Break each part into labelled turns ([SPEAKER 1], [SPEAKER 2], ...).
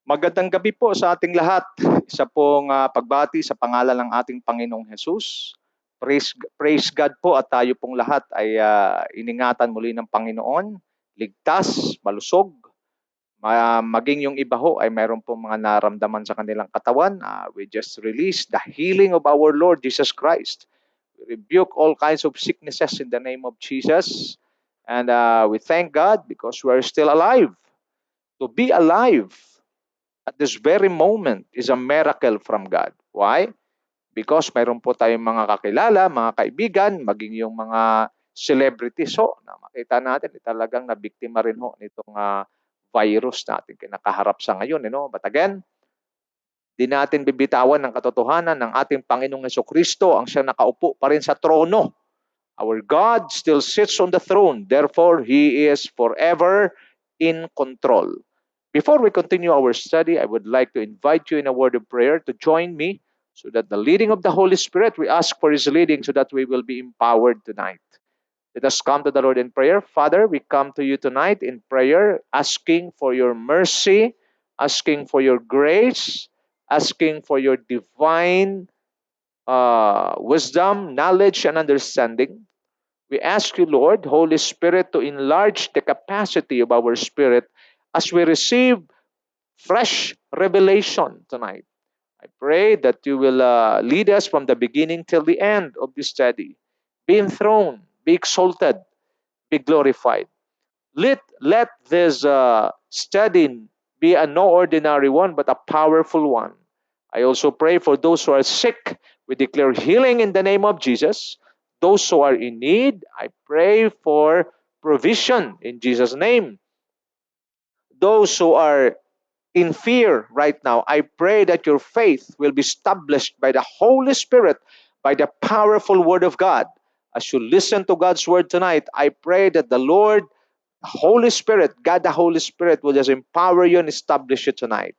[SPEAKER 1] Magandang gabi po sa ating lahat. Isa pong pagbati sa pangalan ng ating Panginoong Hesus. Praise God po at tayo pong lahat ay iningatan muli ng Panginoon, ligtas, malusog. Maging yung iba ho ay mayroon pong mga naramdaman sa kanilang katawan. We just release the healing of our Lord Jesus Christ. We rebuke all kinds of sicknesses in the name of Jesus. And we thank God because we are still alive. To be alive at this very moment is a miracle from God. Why? Because mayroon po tayong mga kakilala, mga kaibigan, maging yung mga celebrities ho, na makita natin, talagang nabiktima rin ho nitong virus natin kinakaharap sa ngayon. But again, di natin bibitawan ng katotohanan ng ating Panginoong Hesukristo ang siyang nakaupo pa rin sa trono. Our God still sits on the throne. Therefore, He is forever in control. Before we continue our study, I would like to invite you in a word of prayer to join me so that the leading of the Holy Spirit, we ask for His leading so that we will be empowered tonight. Let us come to the Lord in prayer. Father, we come to you tonight in prayer, asking for your mercy, asking for your grace, asking for your divine wisdom, knowledge, and understanding. We ask you, Lord, Holy Spirit, to enlarge the capacity of our spirit as we receive fresh revelation tonight. I pray that you will lead us from the beginning till the end of this study. Be enthroned, be exalted, be glorified. Let this study be a no ordinary one, but a powerful one. I also pray for those who are sick. We declare healing in the name of Jesus. Those who are in need, I pray for provision in Jesus' name. Those who are in fear right now, I pray that your faith will be established by the Holy Spirit, by the powerful Word of God. As you listen to God's Word tonight, I pray that the Lord, the Holy Spirit, God the Holy Spirit will just empower you and establish you tonight.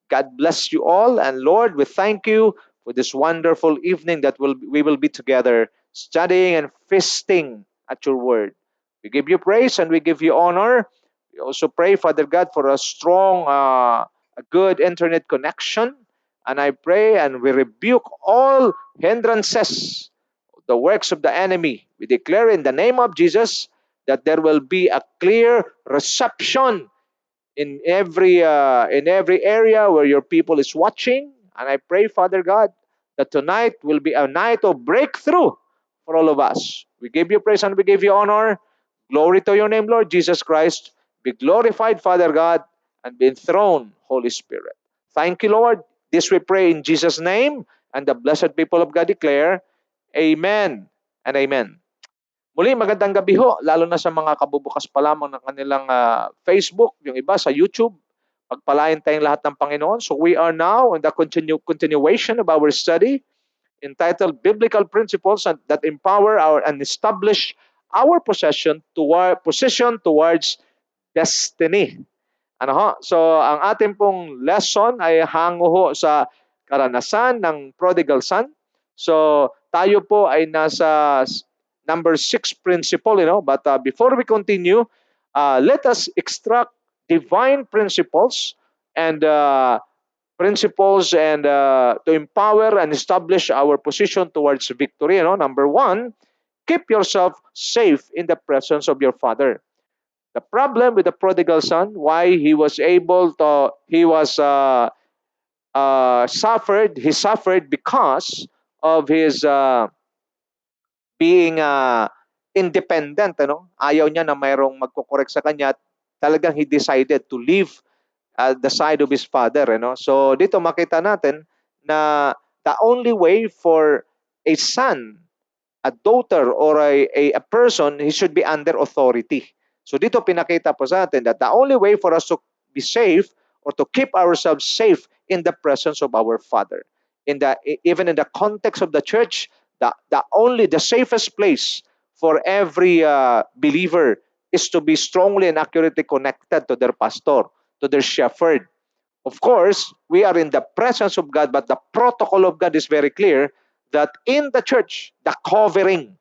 [SPEAKER 1] God bless you all. And Lord, we thank you for this wonderful evening that we will be together studying and feasting at your Word. We give you praise and we give you honor. We also pray, Father God, for a strong, a good internet connection. And I pray and we rebuke all hindrances, the works of the enemy. We declare in the name of Jesus that there will be a clear reception in every area where your people is watching. And I pray, Father God, that tonight will be a night of breakthrough for all of us. We give you praise and we give you honor. Glory to your name, Lord Jesus Christ. Be glorified, Father God, and be enthroned, Holy Spirit. Thank you, Lord. This we pray in Jesus' name, and the blessed people of God declare, Amen and Amen. Muli, magandang gabi ho, lalo na sa mga kabubukas pa lamang ng kanilang Facebook, yung iba sa YouTube. Pagpalain tayong lahat ng Panginoon. So we are now in the continuation of our study entitled Biblical Principles that Empower and Establish Our Position Towards Destiny. Ano ho? So ang ating pong lesson ay hango ho sa karanasan ng prodigal son. So tayo po ay nasa number 6 principle, but before we continue, let us extract divine principles and to empower and establish our position towards victory. Number 1, keep yourself safe in the presence of your Father. The problem with the prodigal son, why he was able to, he suffered because of his being independent. Ayaw niya na mayroong magko-correct sa kanya. Talagang he decided to leave the side of his father. So dito makita natin na the only way for a son, a daughter, or a person, he should be under authority. So dito pinakita po sa atin that the only way for us to be safe or to keep ourselves safe in the presence of our Father, even in the context of the church, the safest place for every believer is to be strongly and accurately connected to their pastor, to their shepherd. Of course, we are in the presence of God, but the protocol of God is very clear that in the church, the covering,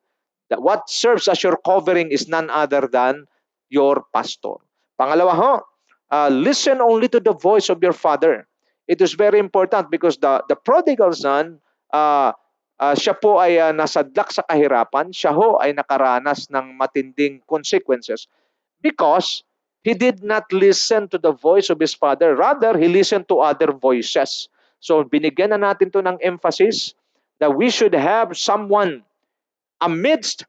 [SPEAKER 1] that what serves as your covering is none other than your pastor. Pangalawa ho, listen only to the voice of your father. It is very important because the prodigal son, siya po ay nasadlak sa kahirapan, siya ho ay nakaranas ng matinding consequences because he did not listen to the voice of his father. Rather, he listened to other voices. So binigyan na natin to ng emphasis that we should have someone amidst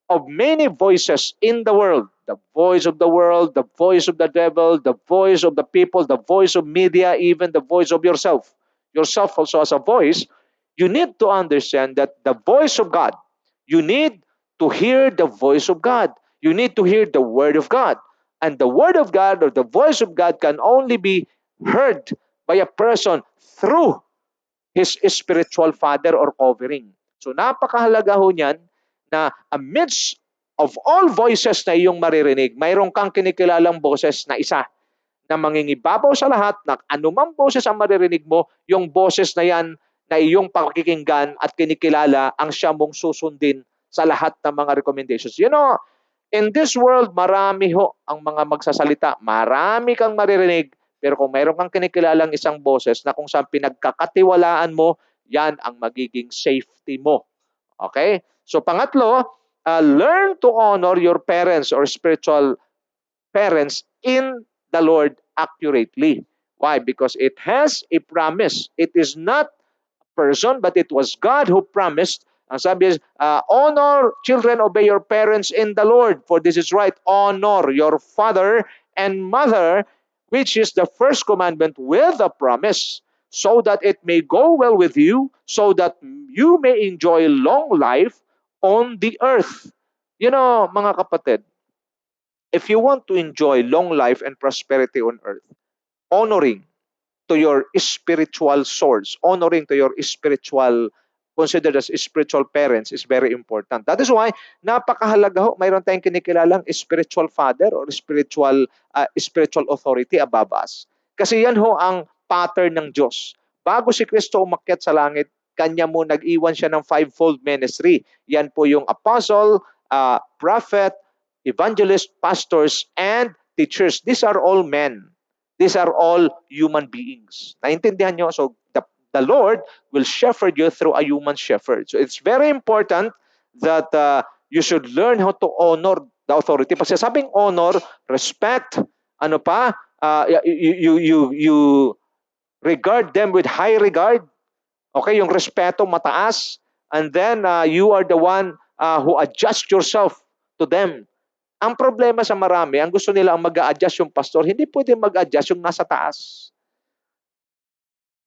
[SPEAKER 1] of many voices in the world, the voice of the world, the voice of the devil, the voice of the people, the voice of media, even the voice of yourself. Yourself also as a voice, you need to understand that the voice of God, you need to hear the voice of God. You need to hear the word of God. And the word of God or the voice of God can only be heard by a person through his spiritual father or covering. So napakahalaga ho niyan na amidst of all voices na iyong maririnig, mayroon kang kinikilalang boses na isa na mangingibabaw sa lahat na anumang boses ang maririnig mo, yung boses na yan na iyong pakikinggan at kinikilala ang siya mong susundin sa lahat ng mga recommendations. You know, in this world, marami ho ang mga magsasalita. Marami kang maririnig. Pero kung mayroon kang kinikilalang isang boses na kung saan pinagkakatiwalaan mo, yan ang magiging safety mo. Okay? So pangatlo, learn to honor your parents or spiritual parents in the Lord accurately. Why? Because it has a promise. It is not person, but it was God who promised. Ang sabi is, honor, children, obey your parents in the Lord, for this is right. Honor your father and mother, which is the first commandment with a promise, so that it may go well with you, so that you may enjoy long life on the earth. You know, mga kapatid, if you want to enjoy long life and prosperity on earth, honoring to your spiritual source, honoring to your spiritual, considered as spiritual parents is very important. That is why, napakahalaga ho, mayroon tayong kinikilalang spiritual father or spiritual authority above us. Kasi yan ho ang pattern ng Diyos. Bago si Kristo umakyat sa langit, kanya mo nag-iwan siya ng fivefold ministry. Yan po yung apostle, prophet, evangelist, pastors, and teachers. These are all men. These are all human beings. Naintindihan nyo? So, the Lord will shepherd you through a human shepherd. So, it's very important that you should learn how to honor the authority. Kasi sabing honor, respect, ano pa, you regard them with high regard. Okay, yung respeto mataas. And then, you are the one who adjust yourself to them. Ang problema sa marami, ang gusto nila ang mag-a-adjust yung pastor, hindi pwede mag-adjust yung nasa taas.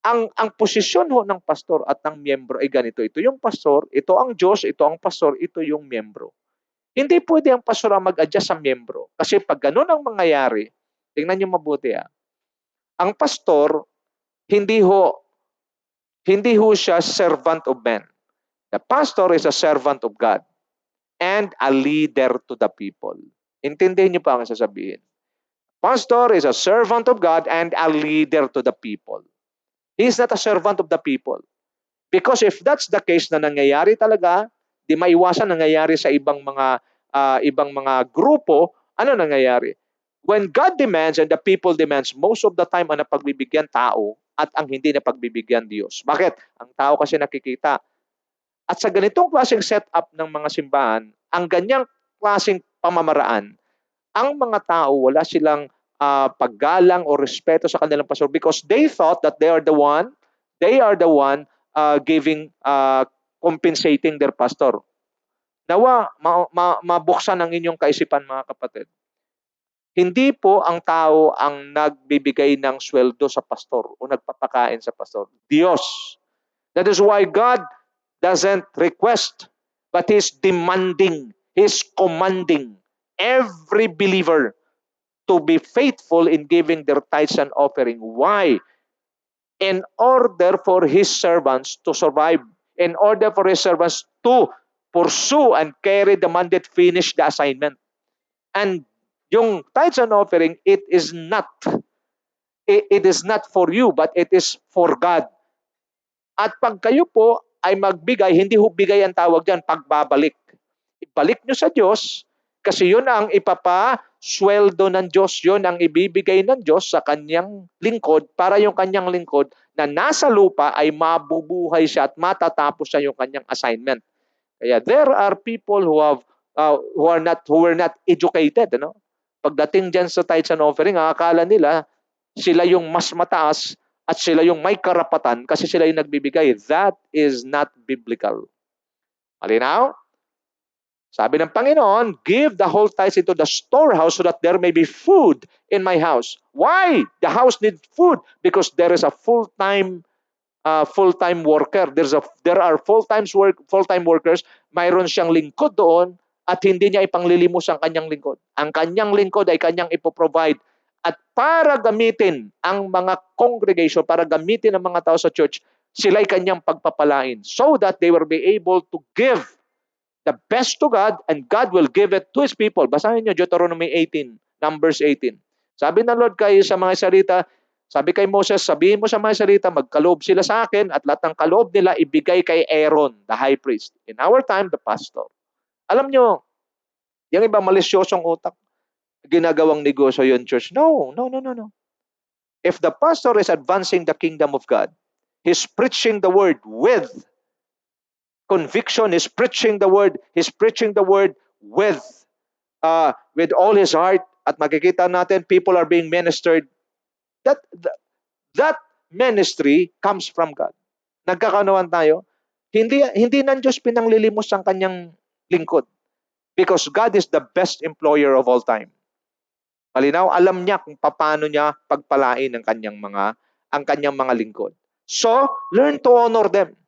[SPEAKER 1] Ang posisyon ho ng pastor at ng miyembro ay ganito. Ito yung pastor, ito ang Diyos, ito ang pastor, ito yung miyembro. Hindi pwede ang pastor ang mag-adjust sa miyembro. Kasi pag ganun ang mangyayari, tingnan niyo mabuti ang pastor, hindi ho siya servant of men. The pastor is a servant of God and a leader to the people. Intindihin niyo pa ang sasabihin. Pastor is a servant of God and a leader to the people. He is not a servant of the people. Because if that's the case na nangyayari talaga, di maiwasan nangyayari sa ibang mga grupo, ano nangyayari? When God demands and the people demands, most of the time ang napagbibigyan tao at ang hindi napagbibigyan Diyos. Bakit? Ang tao kasi nakikita. At sa ganitong klaseng setup ng mga simbahan, ang ganyang klaseng pamamaraan, ang mga tao wala silang paggalang o respeto sa kanilang pastor because they thought that they are the one compensating their pastor. Nawa, mabuksan ang inyong kaisipan mga kapatid. Hindi po ang tao ang nagbibigay ng sweldo sa pastor o nagpapakain sa pastor. Diyos. That is why God doesn't request, but He's demanding, He's commanding every believer to be faithful in giving their tithes and offering. Why? In order for His servants to survive, in order for His servants to pursue and carry the mandate, finish the assignment. And yung tithes and offering, it is not for you, but it is for God. At pag kayo po ay magbigay, hindi ho bigay ang tawag dyan, pagbabalik. Ibalik nyo sa Diyos, Kasi yun ang ipapasweldo ng Diyos, yun ang ibibigay ng Diyos sa kanyang lingkod para yung kanyang lingkod na nasa lupa ay mabubuhay siya at matatapos siya yung kanyang assignment. Kaya there are people who were not educated, ano? Pagdating diyan sa tithes and offering, akala nila sila yung mas mataas at sila yung may karapatan kasi sila yung nagbibigay. That is not biblical. Malinaw? Sabi ng Panginoon, give the whole tithes into the storehouse so that there may be food in my house. Why? The house needs food because there is a full-time worker. There are full-time workers. Mayroon siyang lingkod doon at hindi niya ipanglilimos ang kanyang lingkod. Ang kanyang lingkod ay kanyang ipoprovide. At para gamitin ang mga congregation, para gamitin ang mga tao sa church, sila'y kanyang pagpapalain so that they will be able to give the best to God and God will give it to His people. Basahin niyo Deuteronomy 18, Numbers 18. Sabi ng Lord kay sa mga salita, sabi kay Moses, sabihin mo sa mga salita, magkaloob sila sa akin at lahat ng kaloob nila ibigay kay Aaron, the high priest. In our time, the pastor. Alam niyo, yung iba malisyosong utak, ginagawang negosyo yun, church. No, no, no, no, no. If the pastor is advancing the kingdom of God, he's preaching the word with conviction, is preaching the word, he's preaching the word with all his heart, at makikita natin people are being ministered. That ministry comes from God. Nagkakaunawan tayo. Hindi ng Diyos pinanglilimos ang kanyang lingkod because God is the best employer of all time. Malinaw, alam niya kung paano niya pagpalain ang kanyang mga lingkod. So, learn to honor them.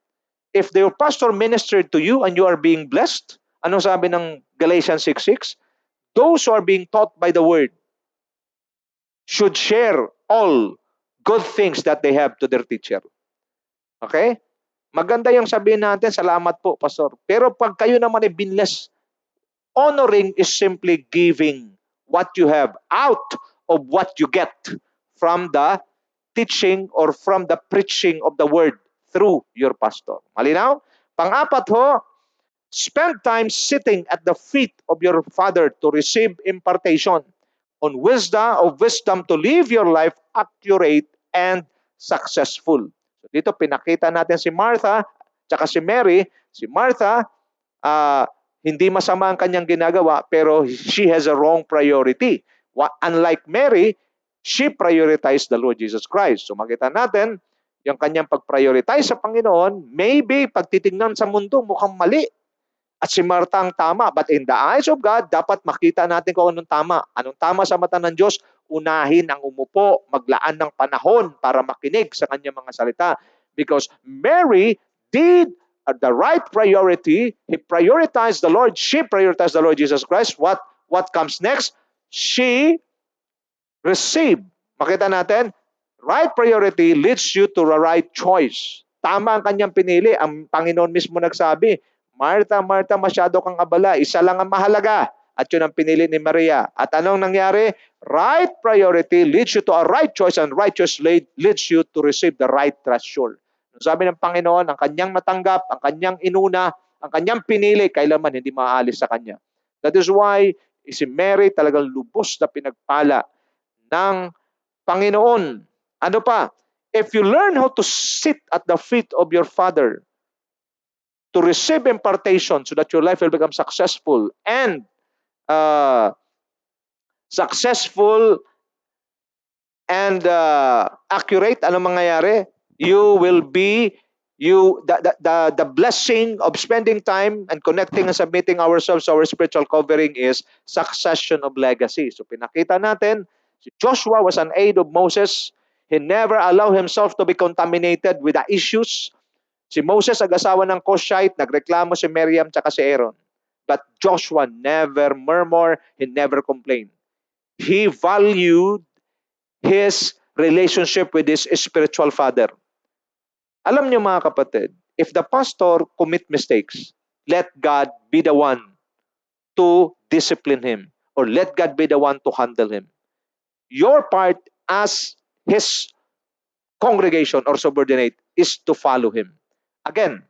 [SPEAKER 1] If your pastor ministered to you and you are being blessed, ano sabi ng Galatians 6:6? Those who are being taught by the word should share all good things that they have to their teacher. Okay? Maganda yung sabihin natin, salamat po, pastor. Pero pag kayo naman ay binless, honoring is simply giving what you have out of what you get from the teaching or from the preaching of the word through your pastor. Malinaw? Pang-apat ho, spend time sitting at the feet of your father to receive impartation on wisdom to live your life accurate and successful. So dito pinakita natin si Martha tsaka si Mary. Si Martha, hindi masama ang kanyang ginagawa pero she has a wrong priority. Unlike Mary, she prioritized the Lord Jesus Christ. So makita natin, yung kanyang pag-prioritize sa Panginoon, maybe pag titingnan sa mundo, mukhang mali. At si Martha ang tama. But in the eyes of God, dapat makita natin kung anong tama. Anong tama sa mata ng Diyos? Unahin ang umupo, maglaan ng panahon para makinig sa kanyang mga salita. Because Mary did the right priority. He prioritized the Lord. She prioritized the Lord Jesus Christ. What comes next? She received. Makita natin, right priority leads you to the right choice. Tama ang kanyang pinili. Ang Panginoon mismo nagsabi, Martha, Martha, masyado kang abala. Isa lang ang mahalaga. At yun ang pinili ni Maria. At anong nangyari? Right priority leads you to a right choice and right choice leads you to receive the right treasure. Sabi ng Panginoon, ang kanyang natanggap, ang kanyang inuna, ang kanyang pinili, kailanman hindi maaalis sa kanya. That is why si Mary talagang lubos na pinagpala ng Panginoon. Ano pa? If you learn how to sit at the feet of your Father, to receive impartation so that your life will become successful and accurate, ano mangyayari? You will be the blessing of spending time and connecting and submitting ourselves to our spiritual covering is succession of legacy. So pinakita natin, si Joshua was an aide of Moses. He never allowed himself to be contaminated with the issues. Si Moses, ag-asawa ng Cushite, nagreklamo si Miriam tsaka si Aaron. But Joshua never murmured, he never complained. He valued his relationship with his spiritual father. Alam niyo mga kapatid, if the pastor commit mistakes, let God be the one to discipline him or let God be the one to handle him. Your part as his congregation or subordinate is to follow him. Again,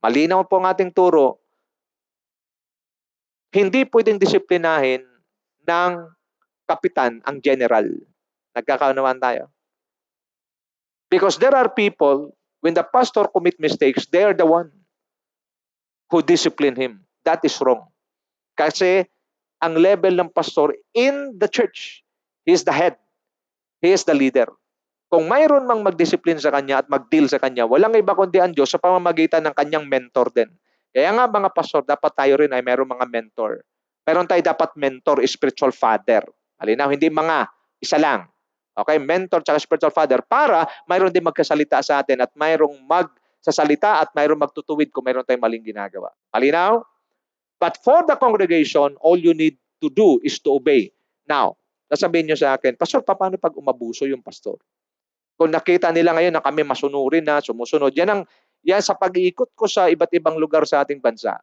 [SPEAKER 1] malinaw po ang ating turo, Hindi pwedeng disiplinahin ng kapitan ang general. Nagkakaunawaan tayo? Because there are people, when the pastor commit mistakes, they are the one who discipline him. That is wrong. Kasi ang level ng pastor in the church, he is the head. He is the leader. Kung mayroon mang magdisiplin sa kanya at mag-deal sa kanya, walang iba kundi ang Diyos sa pamamagitan ng kanyang mentor din. Kaya nga mga pastor, dapat tayo rin ay mayroong mga mentor. Meron tayo dapat mentor, spiritual father. Malinaw, hindi mga, isa lang. Okay, mentor at spiritual father para mayroon din magkasalita sa atin at mayroong magsasalita at mayroong magtutuwid kung mayroon tayong maling ginagawa. Malinaw? But for the congregation, all you need to do is to obey. Now, sasabihin nyo sa akin, Pastor, paano pag umabuso yung pastor? Kung nakita nila ngayon na kami masunurin na, sumusunod, yan sa pag-iikot ko sa iba't ibang lugar sa ating bansa.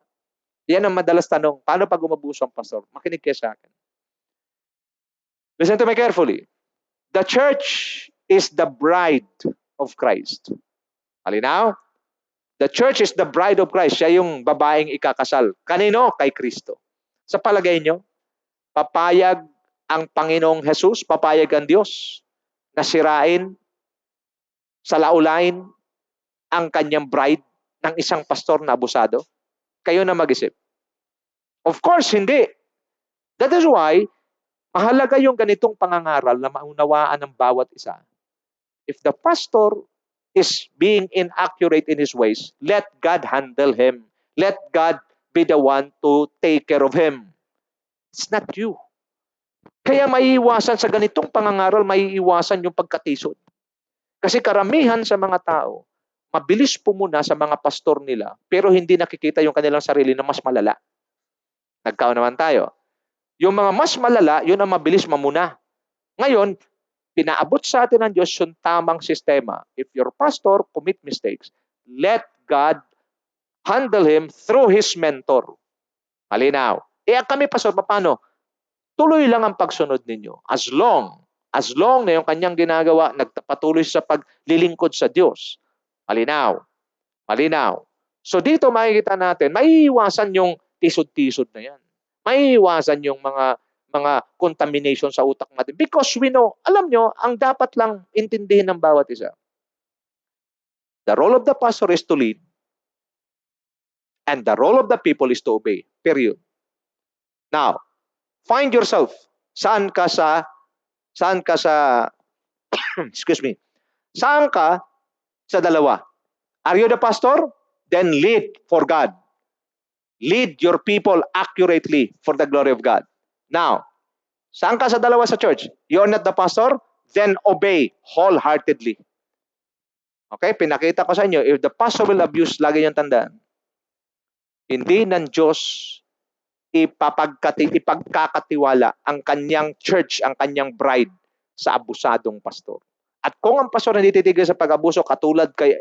[SPEAKER 1] Yan ang madalas tanong, paano pag umabuso ang pastor? Makinig kayo sa akin. Listen to me carefully. The church is the bride of Christ. Malinaw? The church is the bride of Christ. Siya yung babaeng ikakasal. Kanino? Kay Kristo. Sa palagay nyo, papayag ang Panginoong Jesus, papayag ang Diyos na sirain, salaulain ang kanyang bride ng isang pastor na abusado? Kayo na mag-isip. Of course, hindi. That is why, mahalaga yung ganitong pangangaral na maunawaan ng bawat isa. If the pastor is being inaccurate in his ways, let God handle him. Let God be the one to take care of him. It's not you. Kaya maiiwasan sa ganitong pangangaral, maiiwasan yung pagkatisod. Kasi karamihan sa mga tao, mabilis pumuna sa mga pastor nila, pero hindi nakikita yung kanilang sarili na mas malala. Nagkaunawan tayo. Yung mga mas malala, yun ang mabilis mamuna. Ngayon, pinaabot sa atin ng Diyos yung tamang sistema. If your pastor commit mistakes, let God handle him through his mentor. Malinaw. Kami, pastor, paano? Tuloy lang ang pagsunod ninyo. As long na yung kanyang ginagawa, nagpatuloy sa paglilingkod sa Diyos. Malinaw. Malinaw. So dito makikita natin, maiiwasan yung tisod-tisod na yan. Maiiwasan yung mga contamination sa utak natin. Because we know, alam nyo, ang dapat lang intindihin ng bawat isa. The role of the pastor is to lead. And the role of the people is to obey. Period. Now, find yourself. Saan ka sa excuse me. Saan ka sa dalawa? Are you the pastor? Then lead for God. Lead your people accurately for the glory of God. Now, saan ka sa dalawa sa church? You're not the pastor? Then obey wholeheartedly. Okay? Pinakita ko sa inyo, if the pastor will abuse, lagi niyang tandaan, hindi ng Diyos ipagkakatiwala ang kanyang church, ang kanyang bride sa abusadong pastor. At kung ang pastor hindi titigil sa pag-abuso, katulad kay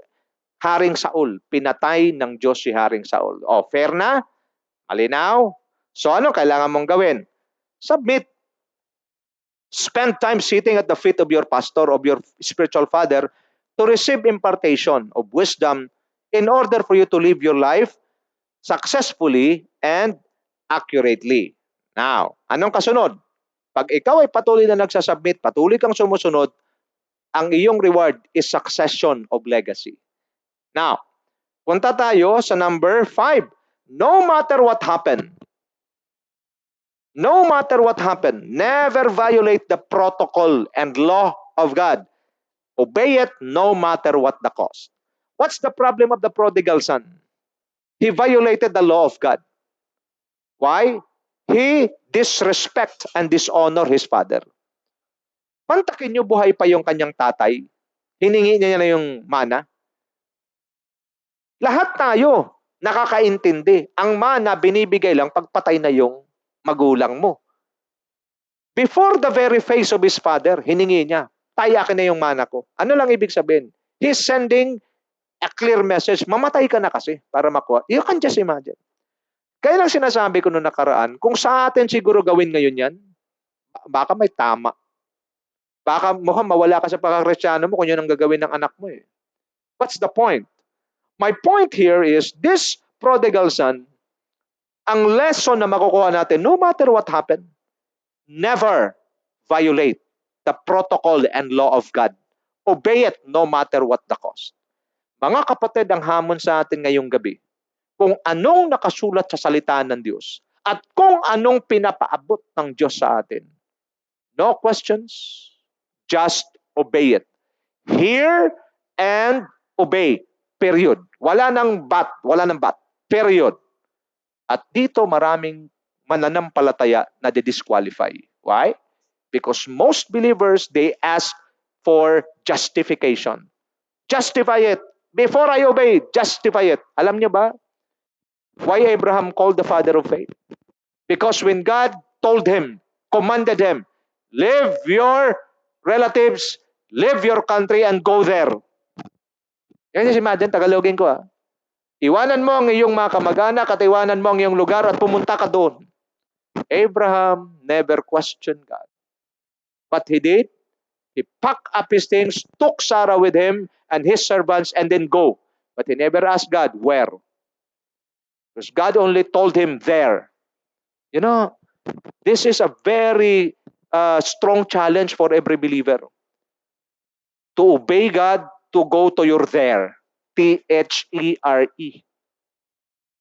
[SPEAKER 1] Haring Saul, pinatay ng Diyos si Haring Saul. O, fair na? Malinaw? So ano kailangan mong gawin? Submit. Spend time sitting at the feet of your pastor, of your spiritual father, to receive impartation of wisdom in order for you to live your life successfully and accurately. Now, anong kasunod? Pag ikaw ay patuloy na nagsasubmit, patuloy kang sumusunod, ang iyong reward is succession of legacy. Now, punta tayo sa number 5. No matter what happened, never violate the protocol and law of God. Obey it no matter what the cost. What's the problem of the prodigal son? He violated the law of God. Why? He disrespect and dishonor his father. Pantakin niyo, buhay pa yung kanyang tatay. Hiningi niya na yung mana. Lahat tayo nakakaintindi. Ang mana binibigay lang pagpatay na yung magulang mo. Before the very face of his father, hiningi niya, tayakin na yung mana ko. Ano lang ibig sabihin? He's sending a clear message. Mamatay ka na kasi para makuha. You can just imagine. Kaya lang sinasabi ko noong nakaraan, kung sa atin siguro gawin ngayon yan, baka may tama. Baka mukhang mawala ka sa pagkakristyano mo kung yun ang gagawin ng anak mo eh. What's the point? My point here is this prodigal son Ang lesson na makukuha natin, no matter what happened, never violate the protocol and law of God. Obey it no matter what the cost. Mga kapatid, ang hamon sa atin ngayong gabi, kung anong nakasulat sa salita ng Diyos at kung anong pinapaabot ng Diyos sa atin. No questions, just obey it. Hear and obey. Period. Wala nang but. Period. At dito maraming mananampalataya na disqualify. Why? Because most believers, they ask for justification. Justify it. Before I obey, justify it. Alam niyo ba why Abraham called the father of faith? Because when God told him, commanded him, leave your relatives, leave your country and go there. Yan yung imagine, Tagalogin ko Iwanan mo ang iyong mga kamag-anak at iwanan mo ang iyong lugar at pumunta ka doon. Abraham never questioned God. What he did, he packed up his things, took Sarah with him and his servants and then go. But he never asked God, where? Because God only told him there. You know, this is a very strong challenge for every believer. To obey God, to go to your there. T-H-E-R-E.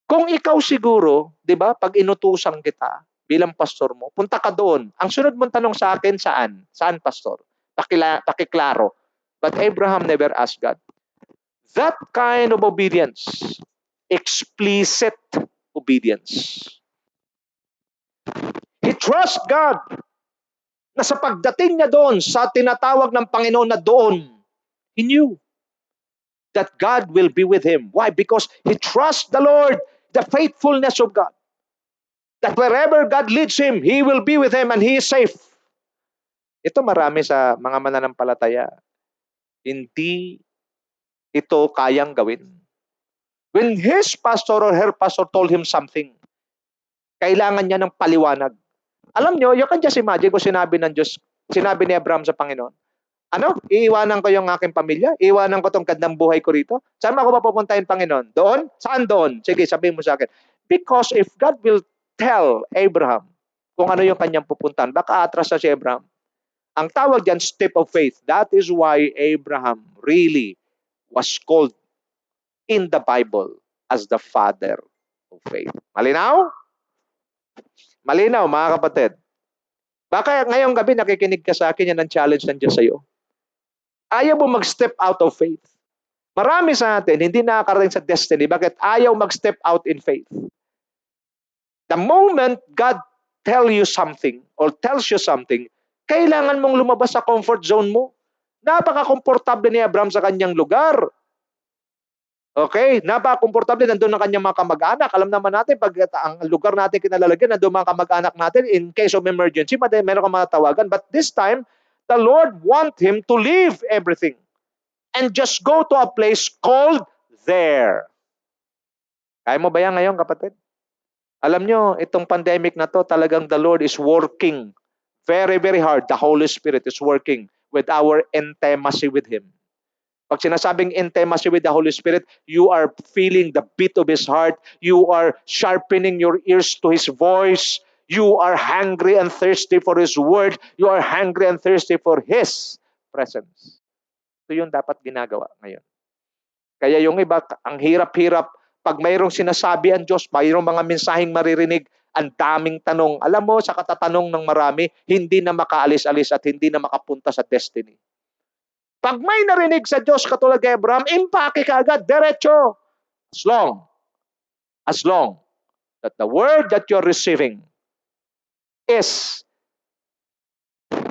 [SPEAKER 1] Kung ikaw siguro, di ba, pag inutusan kita bilang pastor mo, punta ka doon. Ang sunod mong tanong sa akin, saan? Saan, pastor? Pakiklaro. But Abraham never asked God. That kind of obedience, explicit obedience. He trusts God na sa pagdating niya doon, sa tinatawag ng Panginoon na doon, he knew that God will be with him. Why? Because he trusts the Lord, the faithfulness of God. That wherever God leads him, he will be with him and he is safe. Ito marami sa mga mananampalataya. Hindi ito kayang gawin. When his pastor or her pastor told him something, kailangan niya ng paliwanag. Alam nyo, you can just imagine kung sinabi ng Diyos, sinabi ni Abraham sa Panginoon, iiwanan ko yung aking pamilya? Iiwanan ko tong gandang buhay ko rito? Saan ako papupuntahin, Panginoon? Doon? Saan doon? Sige, sabihin mo sa akin. Because if God will tell Abraham kung ano yung kanyang pupuntahan, baka atras na si Abraham. Ang tawag diyan, step of faith. That is why Abraham really was called in the Bible as the father of faith. Malinaw? Malinaw, mga kapatid. Baka ngayong gabi nakikinig ka sa akin, yan ang challenge ng Diyos sa iyo. Ayaw mo mag-step out of faith. Marami sa atin, hindi nakakarating sa destiny. Bakit ayaw mag-step out in faith? The moment God tells you something, kailangan mong lumabas sa comfort zone mo. Napaka-komportable ni Abraham sa kanyang lugar. Okay? Napaka-komportable, nandun ang kanyang mga kamag-anak. Alam naman natin, pag ang lugar natin kinalalagyan, nandun mga kamag-anak natin, in case of emergency, meron kang mga tawagan. But this time, the Lord want him to leave everything and just go to a place called there. Kaya mo ba yan ngayon, kapatid? Alam nyo, itong pandemic na to, talagang the Lord is working very, very hard. The Holy Spirit is working with our intimacy with Him. Pag sinasabing intimacy with the Holy Spirit, you are feeling the beat of His heart. You are sharpening your ears to His voice. You are hungry and thirsty for His word. You are hungry and thirsty for His presence. Ito yung dapat ginagawa ngayon. Kaya yung iba, ang hirap-hirap. Pag mayroong sinasabi ang Diyos, mayroong mga mensaheng maririnig, ang daming tanong. Alam mo, sa katatanong ng marami, hindi na makaalis-alis at hindi na makapunta sa destiny. Pag may narinig sa Diyos katulad kay Abraham, impake ka agad, diretso. As long that the word that you're receiving is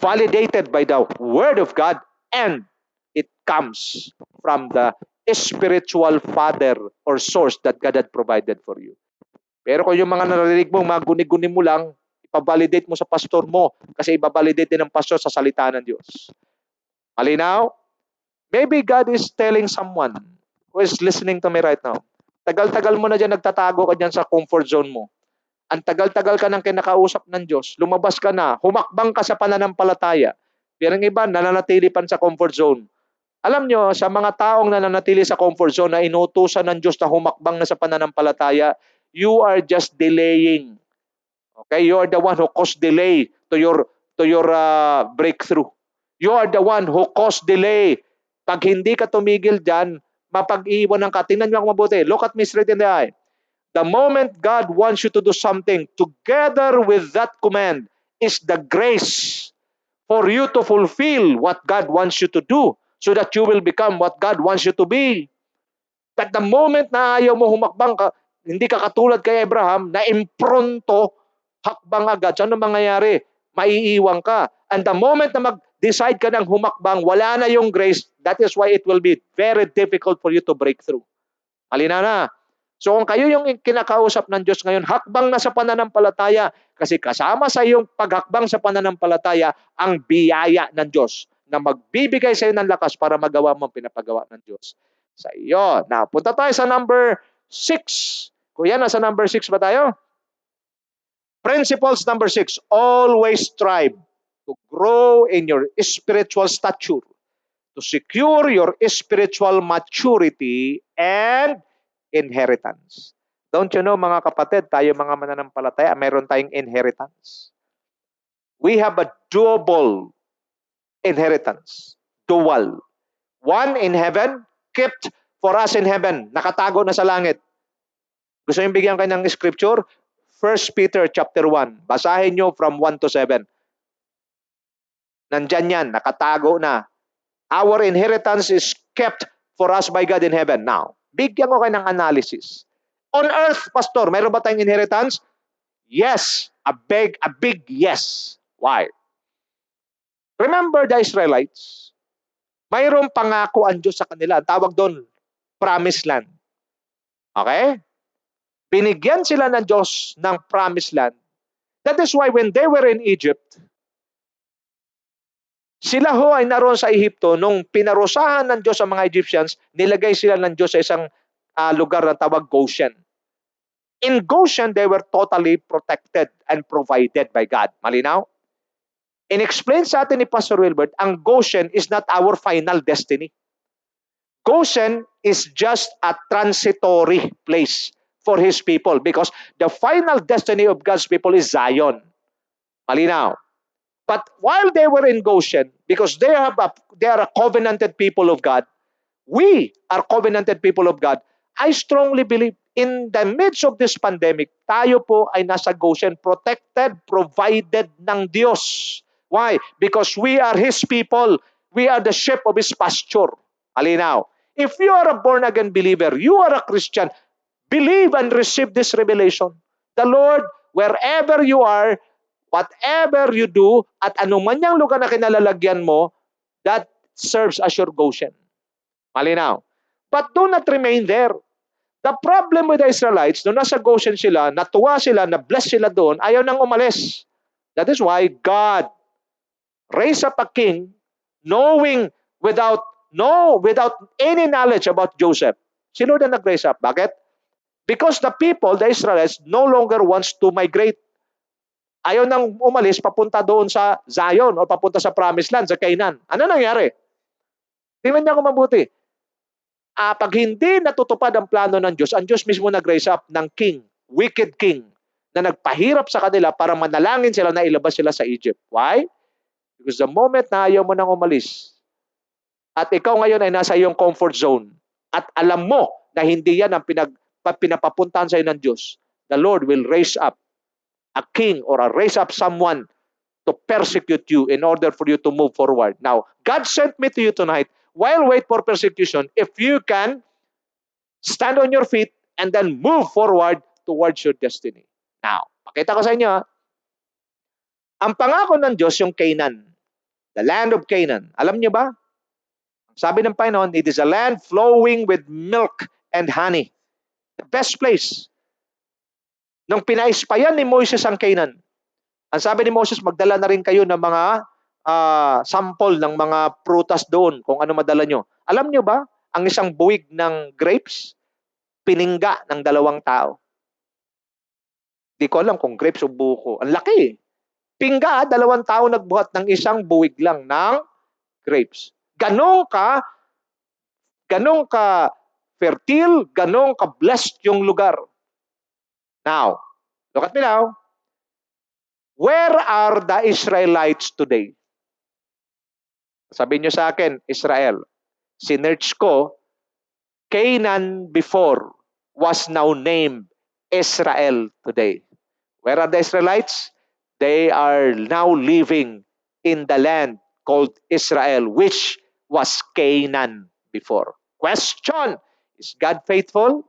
[SPEAKER 1] validated by the word of God and it comes from the spiritual father or source that God had provided for you. Pero kung yung mga narinig mo, mga guni-guni mo lang, ipavalidate mo sa pastor mo kasi ibabalidate din ng pastor sa salita ng Diyos. Malinaw? Maybe God is telling someone who is listening to me right now, tagal-tagal mo na dyan nagtatago ka dyan sa comfort zone mo. Ang tagal-tagal ka nang kinakausap ng Diyos, lumabas ka na, humakbang ka sa pananampalataya. Pero ang iba, nananatili pa sa comfort zone. Alam nyo, sa mga taong nananatili sa comfort zone na inutusan ng Diyos na humakbang na sa pananampalataya, You are just delaying. Okay, you are the one who caused delay to your breakthrough. You are the one who caused delay. Pag hindi ka tumigil diyan, mapag-iwanan ka. Tingnan niyo ako mabuti. Look at me straight in the eye. The moment God wants you to do something, together with that command is the grace for you to fulfill what God wants you to do so that you will become what God wants you to be. But the moment na ayaw mo humakbang ka, hindi ka katulad kay Abraham na impronto, hakbang agad. So ano mangyayari? Maiiwan ka. And the moment na mag-decide ka ng humakbang, wala na yung grace. That is why it will be very difficult for you to break through. Halina na. So kung kayo yung kinakausap ng Diyos ngayon, hakbang na sa pananampalataya kasi kasama sa iyong paghakbang sa pananampalataya ang biyaya ng Diyos na magbibigay sa iyo ng lakas para magawa mo ang pinapagawa ng Diyos sa iyo. Now, punta tayo sa number 6. Kuya, nasa number 6 ba tayo? Principles number 6. Always strive to grow in your spiritual stature, to secure your spiritual maturity and inheritance. Don't you know mga kapatid, tayo mga mananampalataya, mayroon tayong inheritance. We have a double inheritance. Dual. One in heaven, kept for us in heaven. Nakatago na sa langit. Gusto niyo bigyan kayo ng scripture? 1 Peter chapter 1. Basahin niyo from 1 to 7. Nandyan yan, nakatago na. Our inheritance is kept for us by God in heaven. Now, bigyan ko kayo ng analysis. On earth, Pastor, mayroon ba tayong inheritance? Yes. A big yes. Why? Remember the Israelites? Mayroong pangako ang Diyos sa kanila. Tawag doon, promised land. Okay? Binigyan sila ng Diyos ng promised land. That is why when they were in Egypt, sila ho ay naroon sa Ehipto nung pinarusahan ng Diyos ang mga Egyptians, nilagay sila ng Diyos sa isang lugar na tawag Goshen. In Goshen, they were totally protected and provided by God. Malinaw? In-explain sa atin ni Pastor Wilbert, ang Goshen is not our final destiny. Goshen is just a transitory place for His people because the final destiny of God's people is Zion. Malinaw? But while they were in Goshen, because they are a covenanted people of God, we are covenanted people of God, I strongly believe in the midst of this pandemic, tayo po ay nasa Goshen, protected, provided ng Diyos. Why? Because we are His people. We are the sheep of His pasture. Alinaw. If you are a born-again believer, you are a Christian, believe and receive this revelation. The Lord, wherever you are, whatever you do, at anuman yung lugar na kinalalagyan mo, that serves as your Goshen. Malinaw. But do not remain there. The problem with the Israelites, nung nasa Goshen sila, natuwa sila, na-bless sila doon, ayaw nang umalis. That is why God raised up a king knowing without any knowledge about Joseph. Sino na nag-raise up? Bakit? Because the people, the Israelites, no longer wants to migrate. Ayaw nang umalis papunta doon sa Zion o papunta sa Promised Land, sa Canaan. Ano nangyari? Tingnan niyo ako mabuti. Pag hindi natutupad ang plano ng Diyos, ang Diyos mismo nag-raise up ng king, wicked king, na nagpahirap sa kanila para manalangin sila na ilabas sila sa Egypt. Why? Because the moment na ayaw mo nang umalis, at ikaw ngayon ay nasa iyong comfort zone, at alam mo na hindi yan ang pinapapuntahan sa iyo ng Diyos, the Lord will raise up a king or raise up someone to persecute you in order for you to move forward. Now, God sent me to you tonight. While wait for persecution, if you can stand on your feet and then move forward towards your destiny. Now, pakita ko sa inyo, ang pangako ng Diyos yung Canaan, the land of Canaan. Alam niyo ba? Sabi ng Panginoon, it is a land flowing with milk and honey. The best place. Nung pinaispayan ni Moses ang Canaan, ang sabi ni Moses, magdala na rin kayo ng mga sample ng mga prutas doon, kung ano madala nyo. Alam nyo ba, ang isang buwig ng grapes, piningga ng 2 tao. Di ko alam kung grapes o buko. Ang laki. Pingga, 2 tao nagbuhat ng isang buwig lang ng grapes. Ganong ka fertile, ganong ka blessed yung lugar. Now, look at me now. Where are the Israelites today? Sabihin nyo sa akin, Israel. Sinerch ko, Canaan before was now named Israel today. Where are the Israelites? They are now living in the land called Israel, which was Canaan before. Question, is God faithful?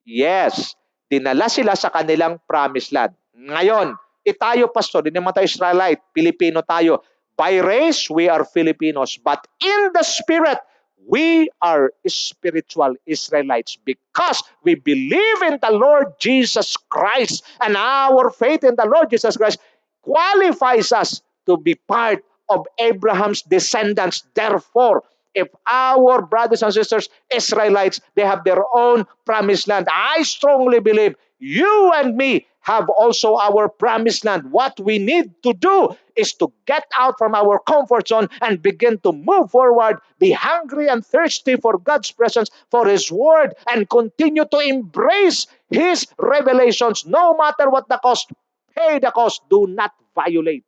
[SPEAKER 1] Yes. Dinala sila sa kanilang promised land. Ngayon, tayo, pastor, hindi naman tayo Israelite, Pilipino tayo. By race, we are Filipinos. But in the spirit, we are spiritual Israelites because we believe in the Lord Jesus Christ. And our faith in the Lord Jesus Christ qualifies us to be part of Abraham's descendants. Therefore, if our brothers and sisters, Israelites, they have their own promised land, I strongly believe you and me have also our promised land. What we need to do is to get out from our comfort zone and begin to move forward, be hungry and thirsty for God's presence, for His Word, and continue to embrace His revelations, no matter what the cost. Pay the cost. Do not violate.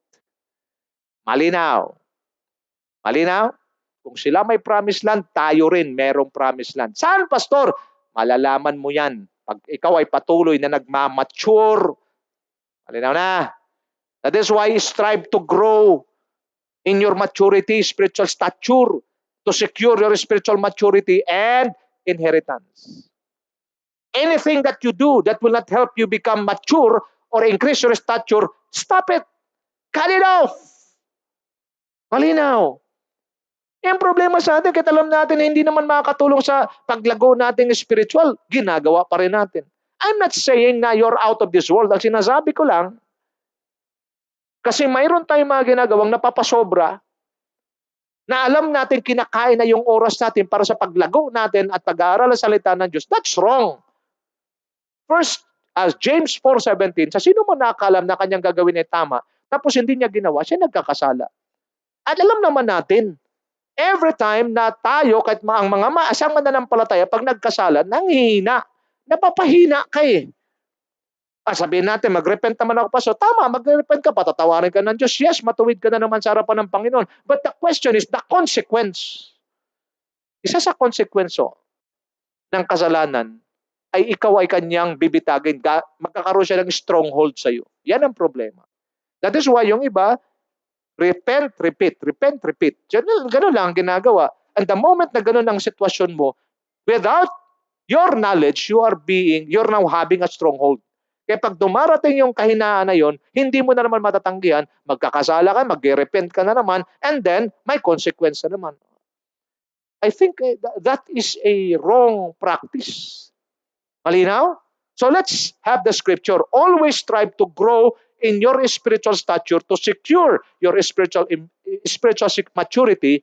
[SPEAKER 1] Malinaw. Malinaw? Kung sila may promised land, tayo rin merong promised land. Saan, pastor? Malalaman mo yan pag ikaw ay patuloy na nagmamature. Malinaw na. That is why strive to grow in your maturity, spiritual stature, to secure your spiritual maturity and inheritance. Anything that you do that will not help you become mature or increase your stature, stop it. Cut it off. Malinaw. Yung problema sa atin, kahit alam natin na hindi naman makakatulong sa paglago nating spiritual, ginagawa pa rin natin. I'm not saying na you're out of this world. Ang sinasabi ko lang, kasi mayroon tayong mga ginagawang napapasobra, na alam natin kinakain na yung oras natin para sa paglago natin at pag-aaral ang salita ng Diyos. That's wrong. First, as James 4:17, sa sino mo nakakalam na kanyang gagawin ay tama, tapos hindi niya ginawa, siya nagkakasala. At alam naman natin, every time na tayo, kahit ang mga maasang mananampalataya, pag nagkasala, nanghihina. Napapahina ka eh. Sabihin natin, mag-repent naman ako pa. So tama, mag-repent ka, patatawarin ka ng Diyos. Yes, matuwid ka na naman sa harapan ng Panginoon. But the question is, the consequence. Isa sa konsekwenso ng kasalanan ay ikaw ay kanyang bibitagin. Magkakaroon siya ng stronghold sa iyo. Yan ang problema. That is why yung iba, repent, repeat. Repent, repeat. Ganun lang ang ginagawa. And the moment na ganun ang sitwasyon mo, without your knowledge, you're now having a stronghold. Kaya pag dumarating yung kahinaan na yon, hindi mo na naman matatanggihan, magkakasala ka, mag-repent ka na naman, and then may consequence na naman. I think that is a wrong practice. Malinaw? So let's have the scripture. Always strive to grow in your spiritual stature to secure your spiritual maturity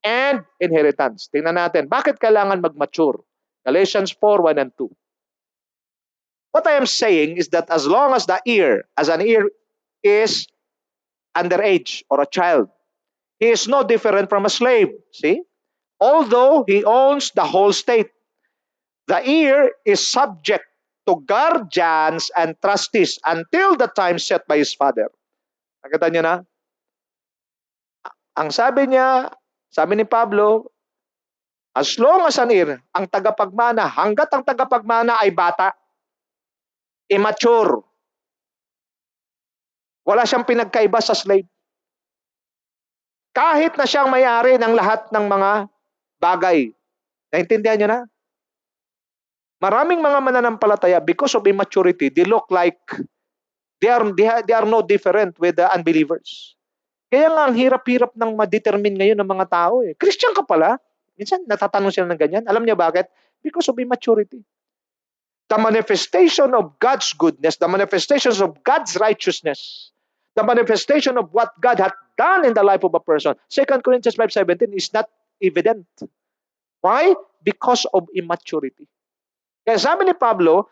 [SPEAKER 1] and inheritance. Tingnan natin, bakit kailangan mag-mature? Galatians 4:1 and 2. What I am saying is that as long as an heir is underage or a child, he is no different from a slave. See? Although he owns the whole state, the heir is subject to guardians and trustees until the time set by his father. Nakita niyo na? Ang sabi niya, sabi ni Pablo, as long as an heir, ang tagapagmana, hanggat ang tagapagmana ay bata, immature, wala siyang pinagkaiba sa slave. Kahit na siyang may-ari ng lahat ng mga bagay. Naintindihan niyo na? Maraming mga mananampalataya, because of immaturity, they look like they are no different with the unbelievers. Kaya nga ang hirap-hirap ng ma-determine ngayon ng mga tao eh. Christian ka pala. Minsan natatanong sila ng ganyan. Alam niyo bakit? Because of immaturity. The manifestation of God's goodness, the manifestations of God's righteousness, the manifestation of what God had done in the life of a person, 2 Corinthians 5:17 is not evident. Why? Because of immaturity. Kaya sabi ni Pablo,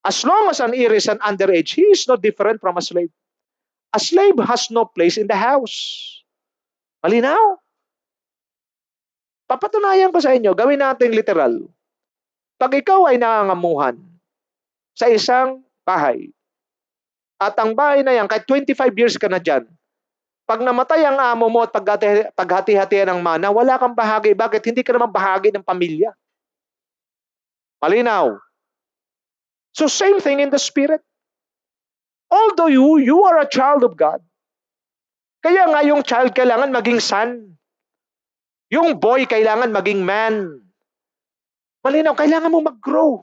[SPEAKER 1] as long as an heir is an underage, he is no different from a slave. A slave has no place in the house. Malinaw? Papatunayan ko sa inyo, gawin natin literal. Pag ikaw ay nangangamuhan, sa isang bahay. At ang bahay na yan, kahit 25 years ka na dyan, pag namatay ang amo mo at paghati-hatihan ng mana, wala kang bahagi. Bakit? Hindi ka naman bahagi ng pamilya. Malinaw. So same thing in the spirit. Although you are a child of God, kaya nga yung child kailangan maging son. Yung boy kailangan maging man. Malinaw, kailangan mo mag-grow.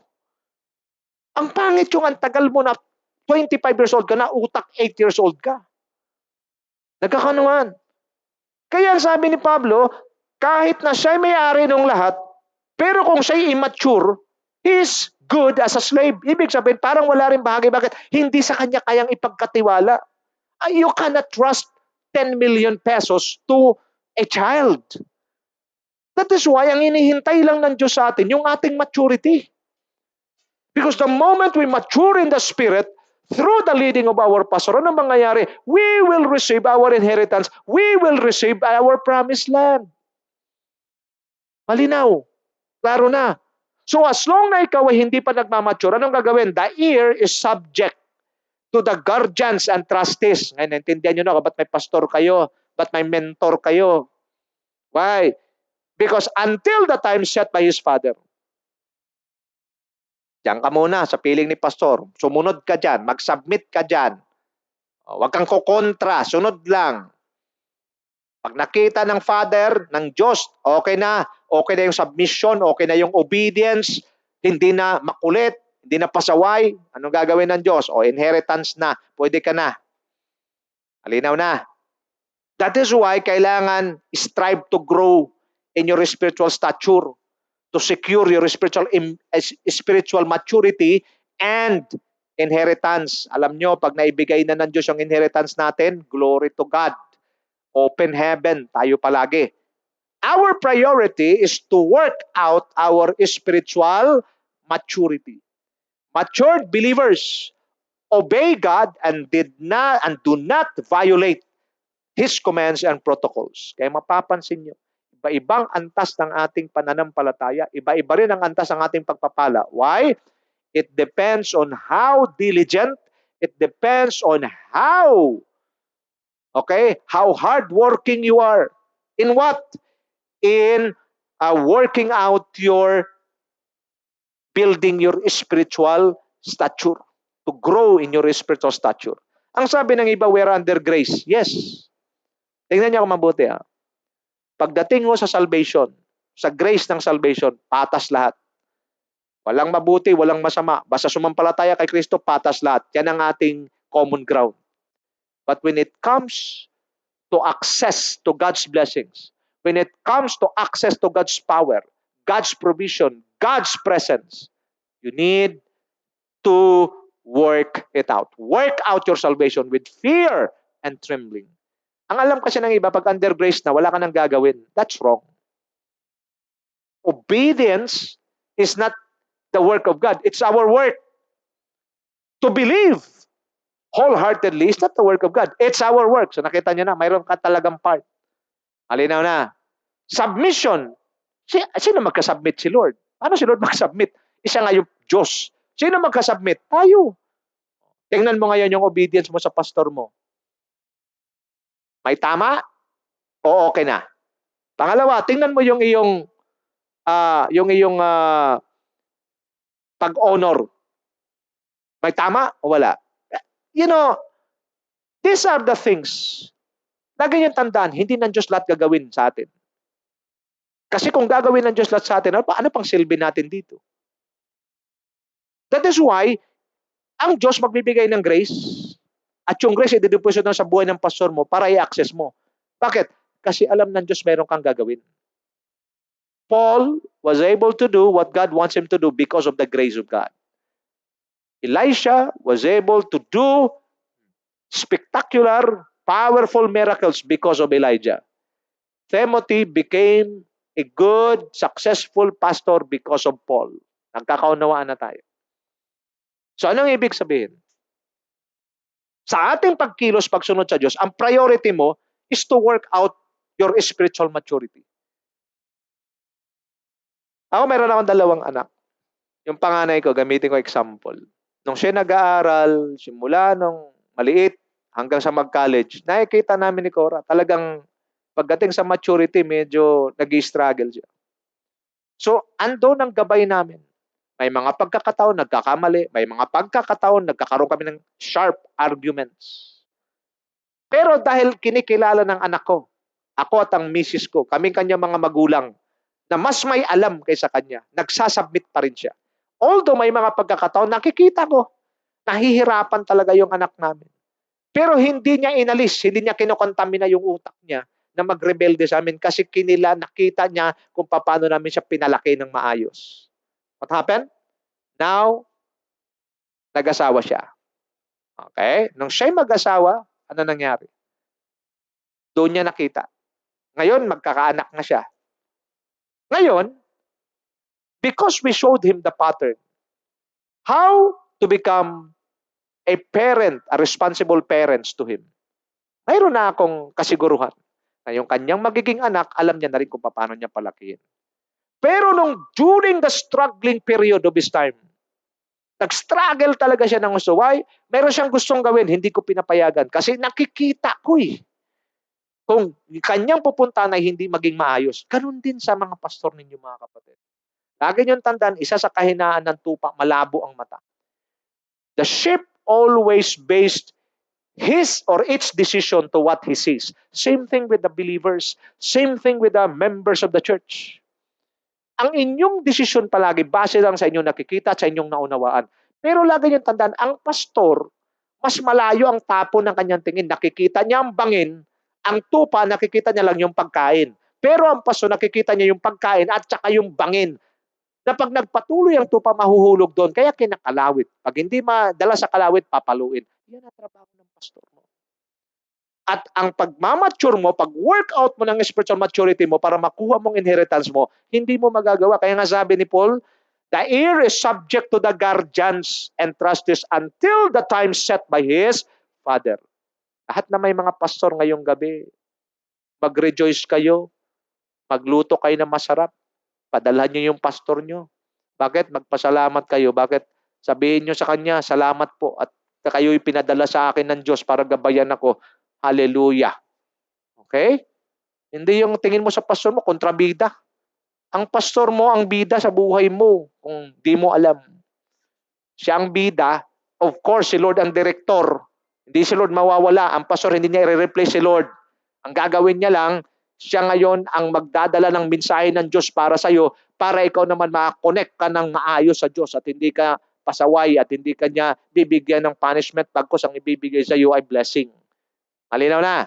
[SPEAKER 1] Ang pangit yung ang tagal mo na 25 years old ka na, utak 8 years old ka. Nagkakanuhan. Kaya sabi ni Pablo, kahit na siya may-ari ng lahat, pero kung siya immature, he is good as a slave. Ibig sabihin, parang wala rin bahagi. Bakit? Hindi sa kanya kayang ipagkatiwala. You cannot trust 10 million pesos to a child. That is why ang hinihintay lang ng Diyos sa atin, yung ating maturity. Because the moment we mature in the Spirit, through the leading of our pastor, ano mangyayari? We will receive our inheritance. We will receive our promised land. Malinaw. Klaro na. So as long na ikaw ay hindi pa nagmamature, anong gagawin? The heir is subject to the guardians and trustees. Ngayon, naintindihan nyo na, ba't may pastor kayo? Ba't may mentor kayo? Why? Because until the time set by his father, diyan ka muna sa piling ni pastor. Sumunod ka dyan. Mag-submit ka dyan. Huwag kang kukontra. Sunod lang. Pag nakita ng Father, ng Diyos, okay na. Okay na yung submission. Okay na yung obedience. Hindi na makulit. Hindi na pasaway. Anong gagawin ng Diyos? Inheritance na. Pwede ka na. Malinaw na. That is why kailangan strive to grow in your spiritual stature, to secure your spiritual maturity and inheritance. Alam nyo, pag naibigay na ng Diyos yung inheritance natin, glory to God. Open heaven tayo palagi. Our priority is to work out our spiritual maturity. Matured believers obey God and do not violate His commands and protocols. Kaya mapapansin nyo, iba-ibang antas ng ating pananampalataya, iba-iba rin ang antas ng ating pagpapala. Why? It depends on how diligent, it depends on how hardworking you are. In what? In working out building your spiritual stature, to grow in your spiritual stature. Ang sabi ng iba, we're under grace. Yes. Tingnan niyo ako mabuti. Pagdating mo sa salvation, sa grace ng salvation, patas lahat. Walang mabuti, walang masama. Basta sumampalataya kay Kristo, patas lahat. Yan ang ating common ground. But when it comes to access to God's blessings, when it comes to access to God's power, God's provision, God's presence, you need to work it out. Work out your salvation with fear and trembling. Ang alam kasi ng iba, pag under grace na, wala ka nang gagawin. That's wrong. Obedience is not the work of God. It's our work. To believe wholeheartedly is not the work of God. It's our work. So nakita nyo na, mayroon ka talagang part. Malinaw na. Submission. Sino magkasubmit? Si Lord. Paano si Lord magkasubmit? Isa nga yung Diyos. Sino magkasubmit? Tayo. Tingnan mo ngayon yung obedience mo sa pastor mo. May tama? O okay na. Pangalawa, tingnan mo yung iyong pag-honor. May tama o wala? You know, these are the things. Lagi niyong tandaan, hindi ng Diyos lahat gagawin sa atin. Kasi kung gagawin ng Diyos lahat sa atin, ano pang silbi natin dito? That is why, ang Diyos magbibigay ng grace, at yung grace i-deposit na sa buhay ng pastor mo para i-access mo. Bakit? Kasi alam ng Diyos meron kang gagawin. Paul was able to do what God wants him to do because of the grace of God. Elisha was able to do spectacular, powerful miracles because of Elijah. Timothy became a good, successful pastor because of Paul. Nagkakaunawaan na tayo. So anong ibig sabihin? Sa ating pagkilos, pagsunod sa Diyos, ang priority mo is to work out your spiritual maturity. Ako meron akong 2 anak. Yung panganay ko, gamitin ko example. Nung siya nag-aaral, simula nung maliit hanggang sa mag-college, nakikita namin ni Cora, talagang pagdating sa maturity, medyo nag-struggle siya. So, andun ang gabay namin. May mga pagkakataon nagkakamali, may mga pagkakataon nagkakaroon kami ng sharp arguments. Pero dahil kinikilala ng anak ko, ako at ang misis ko, kaming kanyang mga magulang, na mas may alam kaysa kanya, nagsasubmit pa rin siya. Although may mga pagkakataon, nakikita ko, nahihirapan talaga yung anak namin. Pero hindi niya inalis, hindi niya kinokontamina yung utak niya na magrebelde sa amin kasi nakita niya kung paano namin siya pinalaki ng maayos. What happened? Now, nag-asawa siya. Okay? Nung siya'y mag-asawa, ano nangyari? Doon niya nakita. Ngayon, magkakaanak na siya. Ngayon, because we showed him the pattern, how to become a parent, a responsible parents to him. Mayroon na akong kasiguruhan na yung kanyang magiging anak, alam niya na rin kung paano niya palakihin. Pero during the struggling period of his time, nag-struggle talaga siya ng gusto. Why? Meron siyang gustong gawin, hindi ko pinapayagan. Kasi nakikita ko kung kanyang pupuntahan ay hindi maging maayos. Ganun din sa mga pastor ninyo, mga kapatid. Lagi niyong tandaan, isa sa kahinaan ng tupa, malabo ang mata. The sheep always based his or its decision to what he sees. Same thing with the believers. Same thing with the members of the church. Ang inyong desisyon palagi base lang sa inyong nakikita at sa inyong naunawaan. Pero lagi niyong tandaan, ang pastor, mas malayo ang tapo ng kanyang tingin. Nakikita niya ang bangin, ang tupa, nakikita niya lang yung pagkain. Pero ang pastor, nakikita niya yung pagkain at saka yung bangin. Na pag nagpatuloy ang tupa, mahuhulog doon. Kaya kinakalawit. Pag hindi madala sa kalawit, papaluin. Yan ang trabaho ng pastor mo. At ang pagmamature mo, pag-workout mo ng spiritual maturity mo para makuha mong inheritance mo, hindi mo magagawa. Kaya nga sabi ni Paul, the heir is subject to the guardians and trustees until the time set by his father. Lahat na may mga pastor ngayong gabi, mag-rejoice kayo, magluto kayo ng masarap, padalhan nyo yung pastor nyo. Bakit? Magpasalamat kayo. Bakit? Sabihin nyo sa kanya, salamat po at kayo'y pinadala sa akin ng Diyos para gabayan ako. Hallelujah. Okay? Hindi yung tingin mo sa pastor mo, kontrabida. Ang pastor mo ang bida sa buhay mo kung di mo alam. Siya ang bida. Of course, si Lord ang direktor. Hindi si Lord mawawala. Ang pastor hindi niya i-replace si Lord. Ang gagawin niya lang, siya ngayon ang magdadala ng mensahe ng Diyos para sa iyo para ikaw naman makakonect ka ng maayos sa Diyos at hindi ka pasaway at hindi ka niya bibigyan ng punishment pagkos ang ibibigay sa iyo ay blessing. Malinaw na?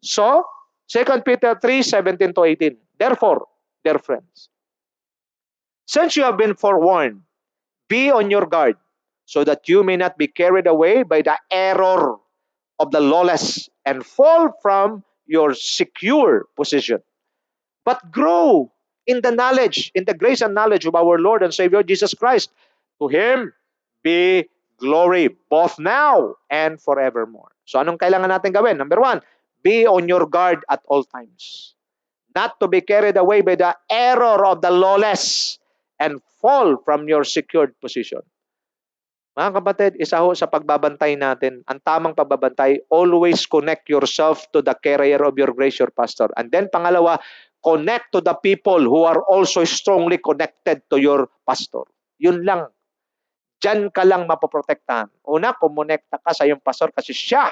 [SPEAKER 1] So, 2 Peter 3:17 to 18. Therefore, dear friends, since you have been forewarned, be on your guard so that you may not be carried away by the error of the lawless and fall from your secure position. But grow in the knowledge, in the grace and knowledge of our Lord and Savior Jesus Christ. To Him be glory both now and forevermore. So anong kailangan natin gawin? Number one, be on your guard at all times. Not to be carried away by the error of the lawless and fall from your secured position. Mga kapatid, isa ho sa pagbabantay natin, ang tamang pagbabantay, always connect yourself to the carrier of your grace, your pastor. And then pangalawa, connect to the people who are also strongly connected to your pastor. Yun lang. Diyan ka lang mapoprotektahan. Una, kumonekta ka sa iyong pastor kasi siya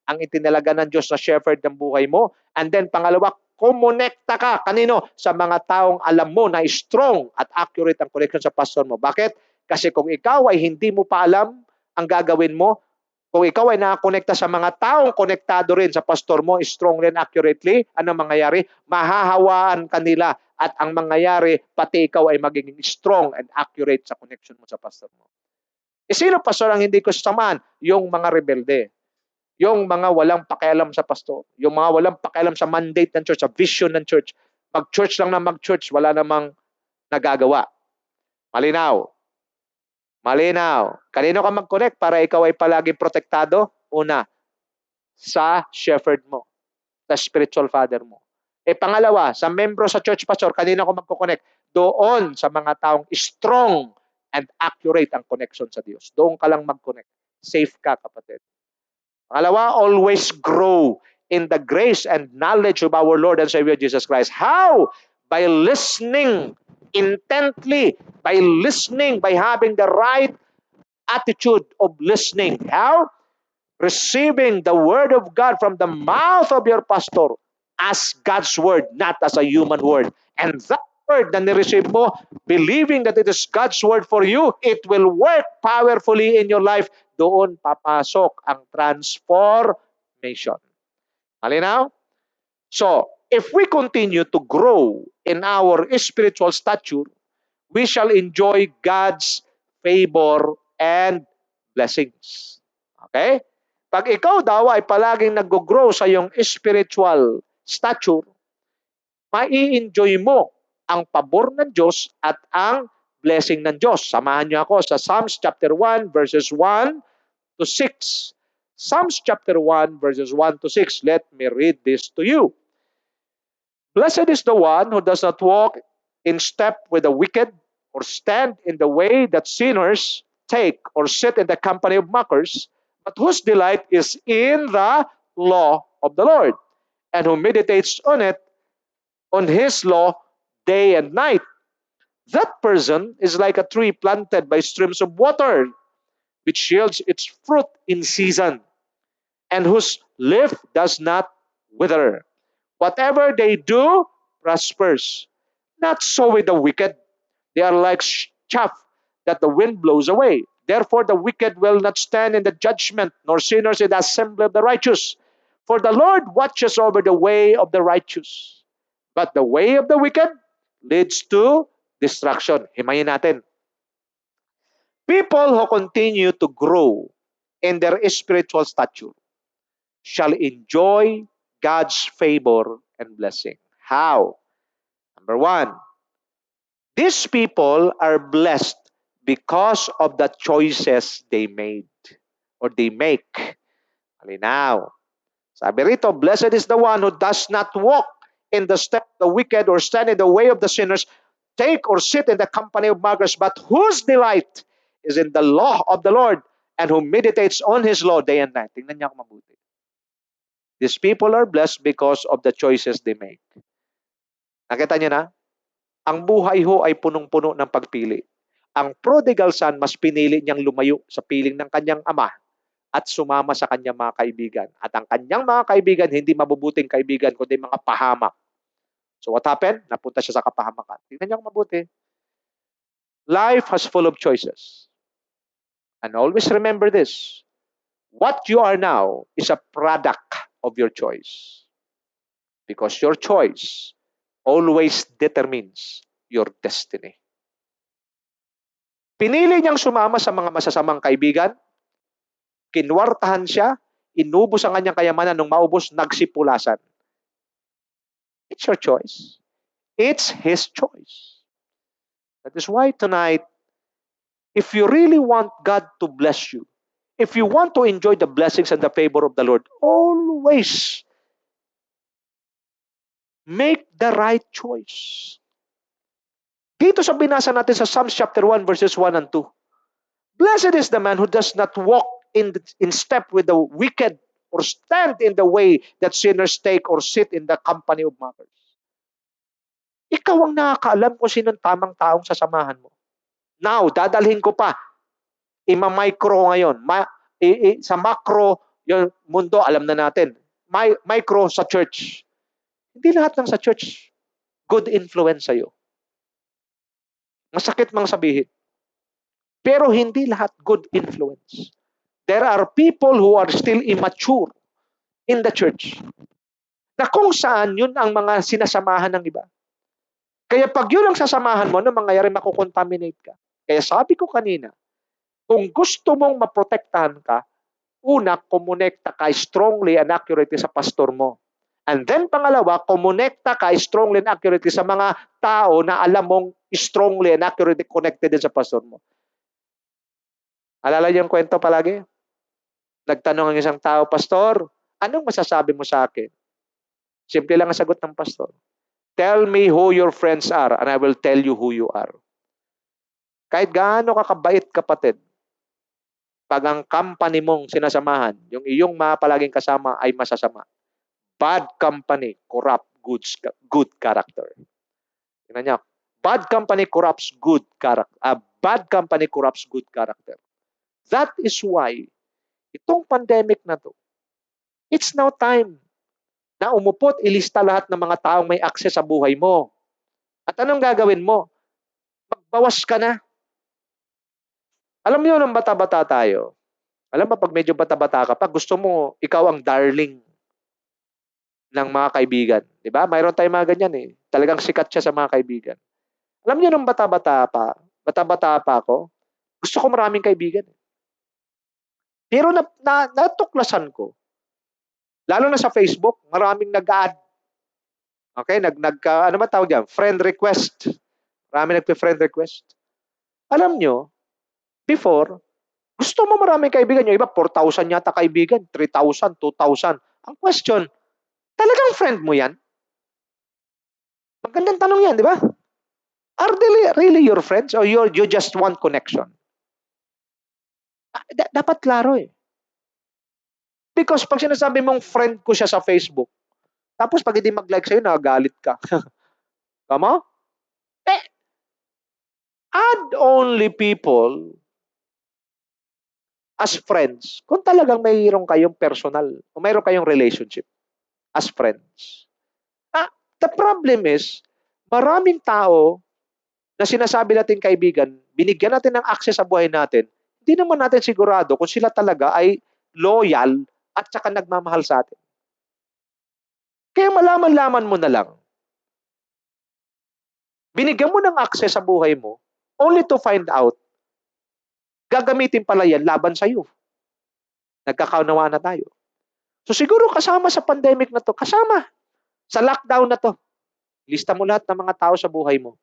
[SPEAKER 1] ang itinalaga ng Diyos na shepherd ng buhay mo. And then pangalawa, kumonekta ka kanino? Sa mga taong alam mo na strong at accurate ang connection sa pastor mo. Bakit? Kasi kung ikaw ay hindi mo pa alam ang gagawin mo, kung ikaw ay nakakonekta sa mga taong konektado rin sa pastor mo, strongly and accurately, ano mangyayari? Mahahawaan kanila at ang mangyayari, pati ikaw ay magiging strong and accurate sa connection mo sa pastor mo. Sino pastor ang hindi ko sasamahan? Yung mga rebelde. Yung mga walang pakialam sa pastor. Yung mga walang pakialam sa mandate ng church, sa vision ng church. Mag-church lang na mag-church, wala namang nagagawa. Malinaw. Malinaw. Kanino ka mag-connect para ikaw ay palaging protektado? Una, sa shepherd mo, sa spiritual father mo. Pangalawa, sa membro sa church pastor, kanino ka magko-connect? Doon sa mga taong strong and accurate ang connection sa Diyos. Doon ka lang mag-connect. Safe ka, kapatid. Pangalawa, always grow in the grace and knowledge of our Lord and Savior Jesus Christ. How? By listening intently, by listening, by having the right attitude of listening. How? Receiving the word of God from the mouth of your pastor as God's word, not as a human word. And that word na nireceive mo, believing that it is God's word for you, it will work powerfully in your life. Doon papasok ang transformation. Malinaw? So, if we continue to grow in our spiritual stature, we shall enjoy God's favor and blessings. Okay? Pag ikaw daw ay palaging nag-grow sa iyong spiritual stature, mai-enjoy mo ang pabor ng Diyos at ang blessing ng Diyos. Samahan niyo ako sa Psalms chapter 1 verses 1 to 6. Psalms chapter 1 verses 1 to 6. Let me read this to you. Blessed is the one who does not walk in step with the wicked, or stand in the way that sinners take, or sit in the company of mockers, but whose delight is in the law of the Lord, and who meditates on it, on his law, day and night. That person is like a tree planted by streams of water, which yields its fruit in season, and whose leaf does not wither. Whatever they do prospers. Not so with the wicked. They are like chaff that the wind blows away. Therefore, the wicked will not stand in the judgment, nor sinners in the assembly of the righteous. For the Lord watches over the way of the righteous, but the way of the wicked leads to destruction. Himayin natin. People who continue to grow in their spiritual stature shall enjoy God's favor and blessing. How? Number one, these people are blessed because of the choices they made or they make. Malinaw. Sabi rito, blessed is the one who does not walk in the step of the wicked or stand in the way of the sinners, take or sit in the company of mockers, but whose delight is in the law of the Lord, and who meditates on His law day and night. Tingnan niya ako mabuti. These people are blessed because of the choices they make. Nakita niyo na? Ang buhay ho ay punong-puno ng pagpili. Ang prodigal son, mas pinili niyang lumayo sa piling ng kanyang ama at sumama sa kanyang mga kaibigan. At ang kanyang mga kaibigan, hindi mabubuting kaibigan, kundi mga pahamak. So what happened? Napunta siya sa kapahamakan. Tingnan niyo mabuti. Life has full of choices. And always remember this. What you are now is a product of your choice. Because your choice always determines your destiny. Pinili niyang sumama sa mga masasamang kaibigan, kinwartahan siya, inubos ang kanyang kayamanan, nung maubos, nagsipulasan. It's your choice. It's his choice. That is why tonight, if you really want God to bless you, if you want to enjoy the blessings and the favor of the Lord, always make the right choice. Dito sa binasa natin sa Psalms chapter 1 verses 1 and 2. Blessed is the man who does not walk in step with the wicked, or stand in the way that sinners take, or sit in the company of mockers. Ikaw ang nakakaalam kung sinong tamang taong sasamahan mo. Now, dadalhin ko pa. Ima-micro ngayon. Sa macro, yung mundo, alam na natin. Micro sa church. Hindi lahat ng sa church good influence sa'yo. Masakit mang sabihin. Pero hindi lahat good influence. There are people who are still immature in the church, na kung saan yun ang mga sinasamahan ng iba. Kaya pag yun ang sasamahan mo, na mangyayari, makukontaminate ka. Kaya sabi ko kanina, kung gusto mong maprotektahan ka, una, kumonekta ka strongly and accurately sa pastor mo. And then pangalawa, kumonekta ka strongly and accurately sa mga tao na alam mong strongly and accurately connected din sa pastor mo. Alala niyo yung kwento palagi? Nagtanong ang isang tao, Pastor, anong masasabi mo sa akin? Simple lang ang sagot ng pastor. Tell me who your friends are and I will tell you who you are. Kahit gaano ka kabait, kapatid, pag ang company mong sinasamahan, yung iyong mga palaging kasama ay masasama. Bad company corrupt good character. Tingnan niyo. Bad company corrupts good character. Bad company corrupts good character. That is why itong pandemic na to, it's now time na umupot, ilista lahat ng mga taong may access sa buhay mo. At anong gagawin mo? Magbawas ka na. Alam niyo, nung bata-bata tayo, alam mo, pag medyo bata-bata ka pa, gusto mo, ikaw ang darling ng mga kaibigan. Di ba? Mayroon tayong mga ganyan eh. Talagang sikat siya sa mga kaibigan. Alam niyo, nung bata-bata pa ako, gusto ko maraming kaibigan. Pero natuklasan ko, lalo na sa Facebook, maraming nag-add. Okay? Ano ba tawag yan? Friend request. Maraming nagpe-friend request. Alam nyo, before, gusto mo maraming kaibigan. Yung iba, 4,000 yata kaibigan, 3,000, 2,000. Ang question, talagang friend mo yan? Magandang tanong yan, di ba? Are they really your friends or you just want connection? Dapat klaro eh. Because pag sinasabi mong friend ko siya sa Facebook, tapos pag hindi mag-like sa'yo, nagagalit ka. Tama? Add only people as friends kung talagang mayroon kayong personal o mayroon kayong relationship as friends. The problem is, maraming tao na sinasabi natin kaibigan, binigyan natin ng access sa buhay natin, hindi naman natin sigurado kung sila talaga ay loyal at saka nagmamahal sa atin. Kaya malaman-laman mo na lang. Binigyan mo ng access sa buhay mo only to find out gagamitin pala yan laban sa'yo. Nagkakaunawaan na tayo. So siguro kasama sa pandemic na to, kasama sa lockdown na to, lista mo lahat ng mga tao sa buhay mo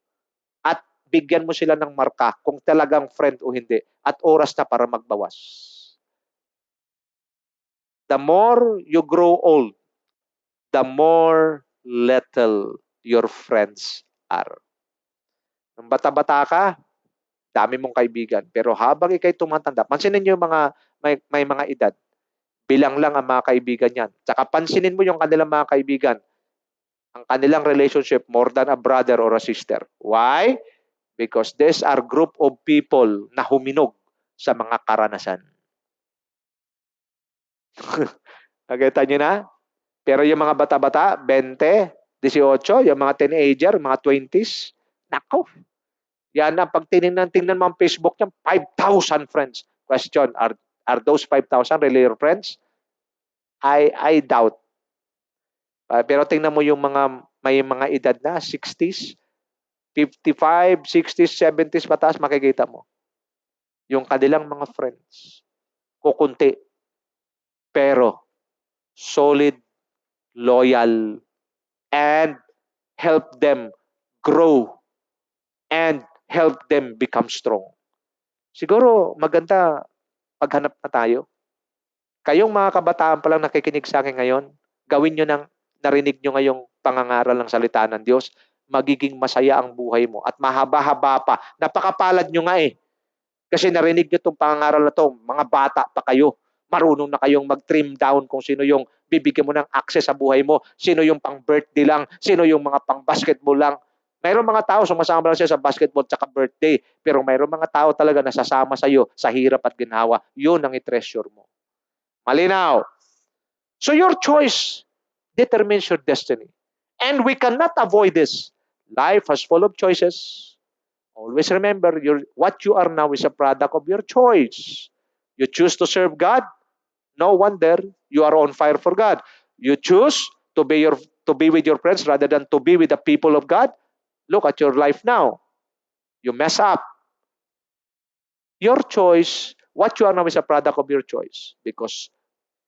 [SPEAKER 1] at bigyan mo sila ng marka kung talagang friend o hindi at oras na para magbawas. The more you grow old, the more little your friends are. Nung bata-bata ka, dami mong kaibigan. Pero habang ikay tumatanda, pansinin niyo yung mga may mga edad, bilang lang ang mga kaibigan yan. Tsaka pansinin mo yung kanilang mga kaibigan, ang kanilang relationship more than a brother or a sister. Why? Because these are group of people na huminog sa mga karanasan. Nakita niyo na? Pero yung mga bata-bata, 20, 18, yung mga teenager, mga 20s, nako. Yan na, pag tingnan mo ang Facebook niya, 5,000 friends. Question, are those 5,000 really your friends? I doubt. Pero tingnan mo yung may mga edad na, 60s, 55, 60s, 70s pataas, makikita mo. Yung kanilang mga friends. Kukunti. Pero solid, loyal, and help them grow and help them become strong. Siguro maganda paghanap na tayo. Kayong mga kabataan pa lang nakikinig sa akin ngayon, gawin nyo nang narinig nyo ngayong pangangaral ng salita ng Diyos, magiging masaya ang buhay mo at mahaba-haba pa. Napakapalad nyo nga eh. Kasi narinig nyo itong pangangaral na to, mga bata pa kayo. Marunong na kayong mag-trim down kung sino yung bibigyan mo ng access sa buhay mo, sino yung pang birthday lang, sino yung mga pang basketball lang. Mayroong mga tao sumasama lang siya sa basketball at birthday, pero mayroong mga tao talaga na sasama sa iyo sa hirap at ginhawa. Yun ang i-treasure mo. Malinaw. So your choice determines your destiny. And we cannot avoid this. Life is full of choices. Always remember, what you are now is a product of your choice. You choose to serve God, no wonder you are on fire for God. You choose to be with your friends rather than to be with the people of God. Look at your life now. You mess up. Your choice, what you are now is a product of your choice because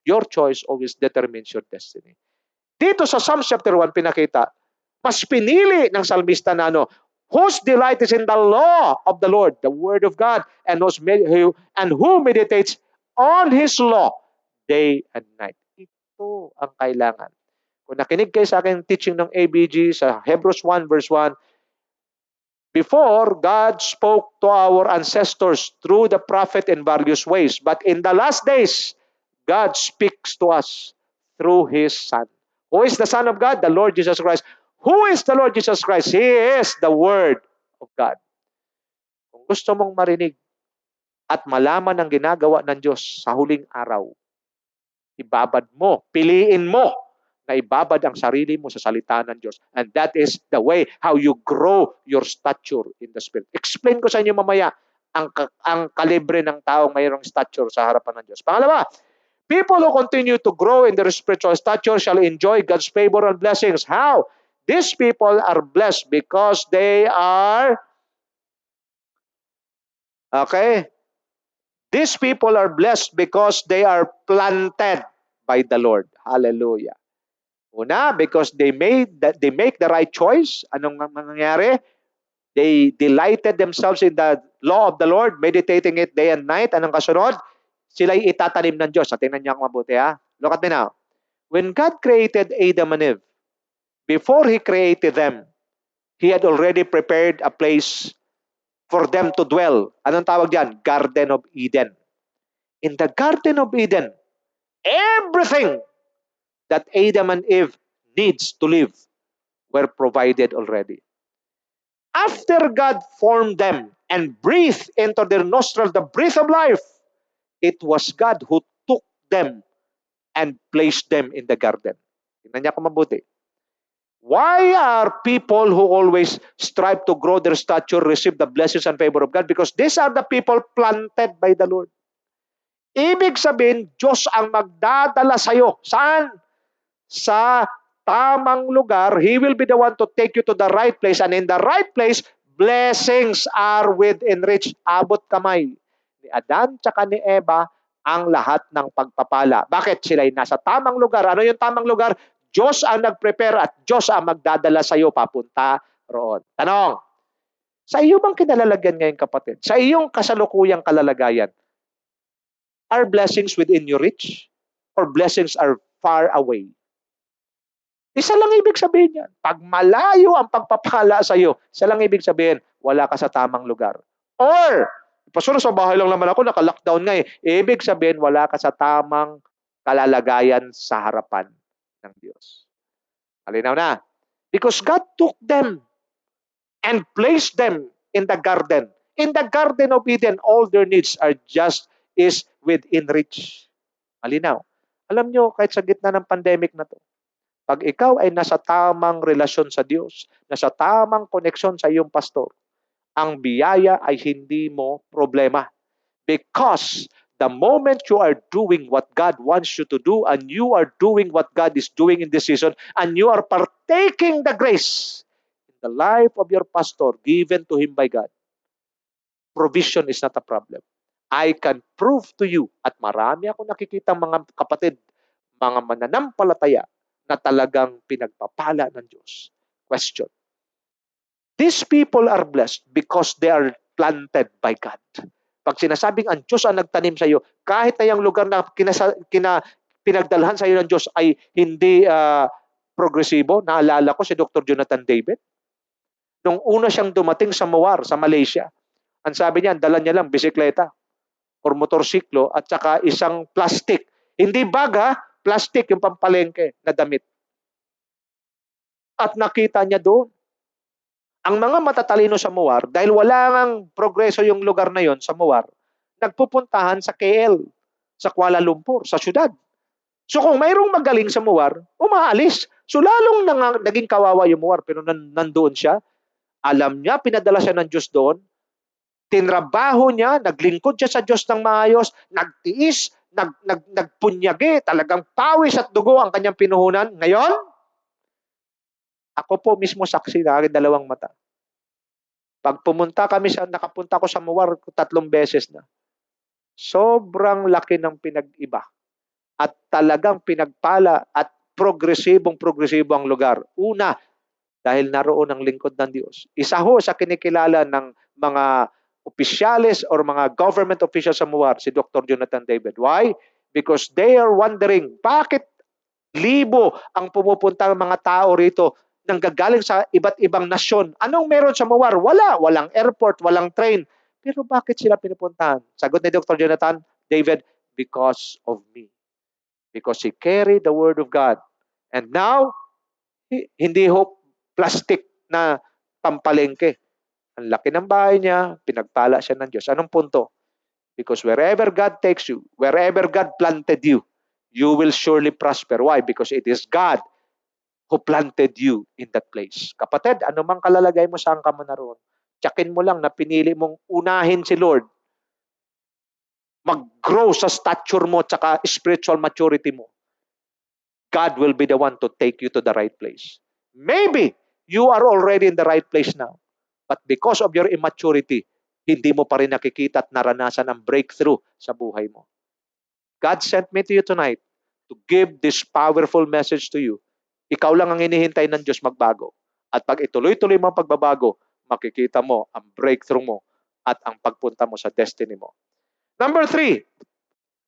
[SPEAKER 1] your choice always determines your destiny. Dito sa Psalms chapter 1, pinakita, mas pinili ng salmista na whose delight is in the law of the Lord, the word of God, and who meditates on His law day and night. Ito ang kailangan. Kung nakinig kayo sa akin teaching ng ABG sa Hebrews 1 verse 1, Before, God spoke to our ancestors through the prophet in various ways. But in the last days, God speaks to us through His Son. Who is the Son of God? The Lord Jesus Christ. Who is the Lord Jesus Christ? He is the Word of God. Kung gusto mong marinig at malaman ang ginagawa ng Diyos sa huling araw, ibabad mo, piliin mo na ibabad ang sarili mo sa salita ng Diyos. And that is the way how you grow your stature in the Spirit. Explain ko sa inyo mamaya ang kalibre ng taong mayroong stature sa harapan ng Diyos. Pangalawa, people who continue to grow in their spiritual stature shall enjoy God's favor and blessings. How? These people are blessed because they are, okay, these people are blessed because they are planted by the Lord. Hallelujah. Una, because they make the right choice. Anong mangyayari? They delighted themselves in the law of the Lord, meditating it day and night. Anong kasunod? Sila'y itatanim ng Diyos. Tingnan niyo ako mabuti, ha? Look at me now. When God created Adam and Eve, before He created them, He had already prepared a place for them to dwell. Anong tawag diyan? Garden of Eden. In the Garden of Eden, everything that Adam and Eve needs to live were provided already. After God formed them and breathed into their nostrils the breath of life, it was God who took them and placed them in the garden. Tingnan niya kung mabuti. Why are people who always strive to grow their stature receive the blessings and favor of God? Because these are the people planted by the Lord. Ibig sabihin, Diyos ang magdadala sa'yo. Saan? Sa tamang lugar. He will be the one to take you to the right place. And in the right place, blessings are within reach. Abot kamay ni Adan tsaka ni Eva ang lahat ng pagpapala. Bakit? Sila'y nasa tamang lugar. Ano yung tamang lugar? Diyos ang nag-prepare at Diyos ang magdadala sa iyo papunta roon. Tanong, sa iyo bang kinalalagyan ngayon, kapatid? Sa iyong kasalukuyang kalalagayan, are blessings within your reach? Or blessings are far away? Isa lang ibig sabihin yan. Pag malayo ang pagpapala sa iyo, isa lang ibig sabihin, wala ka sa tamang lugar. Or, Pastor, sa bahay lang naman ako, naka-lockdown nga eh. Ibig sabihin, wala ka sa tamang kalalagayan sa harapan ng Diyos. Malinaw na. Because God took them and placed them in the garden. In the Garden of Eden, all their needs is within reach. Malinaw. Alam nyo, kahit sa gitna ng pandemic na to, pag ikaw ay nasa tamang relasyon sa Diyos, nasa tamang koneksyon sa iyong pastor, ang biyaya ay hindi mo problema. Because the moment you are doing what God wants you to do and you are doing what God is doing in this season and you are partaking the grace in the life of your pastor given to him by God, provision is not a problem. I can prove to you at marami ako nakikita mga kapatid, mga mananampalataya na talagang pinagpapala ng Diyos. Question. These people are blessed because they are planted by God. Pag sinasabing ang Diyos ang nagtanim sa iyo, kahit na yung lugar na pinagdalhan sa iyo ng Diyos ay hindi progresibo, naalala ko si Dr. Jonathan David. Nung una siyang dumating sa Muar, sa Malaysia, ang sabi niya, dala niya lang bisikleta or motorsiklo at saka isang plastic. Hindi bag ha, plastic yung pampalengke na damit. At nakita niya doon, ang mga matatalino sa Muar, dahil wala nang progreso yung lugar na yon sa Muar, nagpupuntahan sa KL, sa Kuala Lumpur, sa syudad. So kung mayroong magaling sa Muar, umaalis. So lalong naging kawawa yung Muar, pero nandoon siya. Alam niya, pinadala siya ng Diyos doon. Tinrabaho niya, naglingkod siya sa Diyos ng maayos, nagtiis, nagpunyagi, talagang pawis at dugo ang kanyang pinuhunan. Ngayon, ako po mismo saksi na aking dalawang mata. Pag nakapunta ko sa Muar 3 beses na. Sobrang laki ng pinag-iba. At talagang pinagpala at progresibo ang lugar. Una, dahil naroon ang lingkod ng Diyos. Isa ho sa kinikilala ng mga opisyales or mga government officials sa Muar, si Dr. Jonathan David. Why? Because they are wondering, bakit libo ang pumupunta ng mga tao rito nanggagaling sa iba't ibang nasyon. Anong meron sa Mawar? Walang airport, walang train. Pero bakit sila pinupuntahan? Sagot ni Dr. Jonathan David, because of me. Because he carried the word of God. And now, hindi ho plastic na pampalengke. Ang laki ng bahay niya, pinagpala siya ng Diyos. Anong punto? Because wherever God takes you, wherever God planted you, you will surely prosper. Why? Because it is God who planted you in that place. Kapatid, ano mang kalalagay mo, saan ka man naroon, tsakin mo lang na pinili mong unahin si Lord, mag-grow sa stature mo tsaka spiritual maturity mo. God will be the one to take you to the right place. Maybe you are already in the right place now. But because of your immaturity, hindi mo pa rin nakikita at naranasan ang breakthrough sa buhay mo. God sent me to you tonight to give this powerful message to you. Ikaw lang ang hinihintay ng Diyos magbago. At pag ituloy-tuloy mo ang pagbabago, makikita mo ang breakthrough mo at ang pagpunta mo sa destiny mo. Number 3,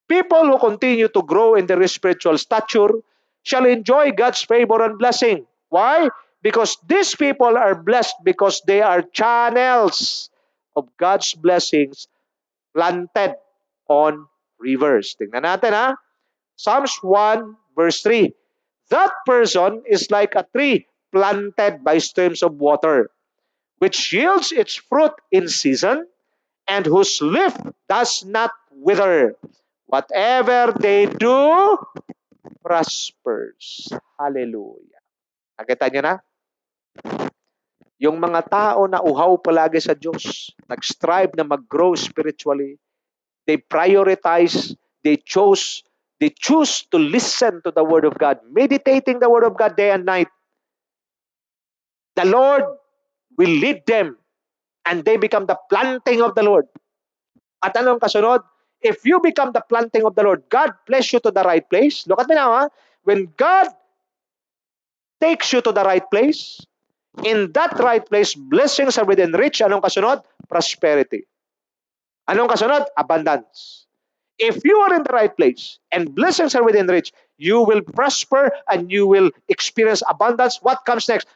[SPEAKER 1] people who continue to grow in their spiritual stature shall enjoy God's favor and blessing. Why? Because these people are blessed because they are channels of God's blessings planted on rivers. Tingnan natin ha. Psalms 1 verse 3. That person is like a tree planted by streams of water, which yields its fruit in season, and whose leaf does not wither. Whatever they do, prospers. Hallelujah. Nakita niyo na? Yung mga tao na uhaw palagi sa Diyos, nag-strive na mag-grow spiritually, they prioritize, they choose to listen to the Word of God, meditating the Word of God day and night. The Lord will lead them and they become the planting of the Lord. At anong kasunod? If you become the planting of the Lord, God bless you to the right place. Look at me now, ha? When God takes you to the right place, in that right place, blessings are within reach. Anong kasunod? Prosperity. Anong kasunod? Abundance. If you are in the right place and blessings are within reach, you will prosper and you will experience abundance. What comes next?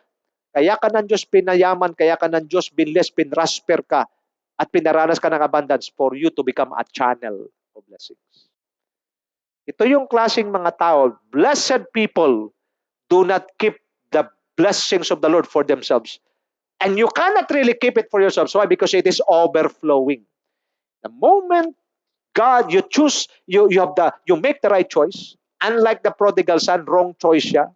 [SPEAKER 1] Kaya ka ng Diyos pinayaman, kaya ka ng Diyos binless, pinrasper ka, at pinaranas ka ng abundance for you to become a channel of blessings. Ito yung klaseng mga tao, blessed people do not keep the blessings of the Lord for themselves. And you cannot really keep it for yourselves. Why? Because it is overflowing. The moment God, you choose, you make the right choice. Unlike the prodigal son, wrong choice siya.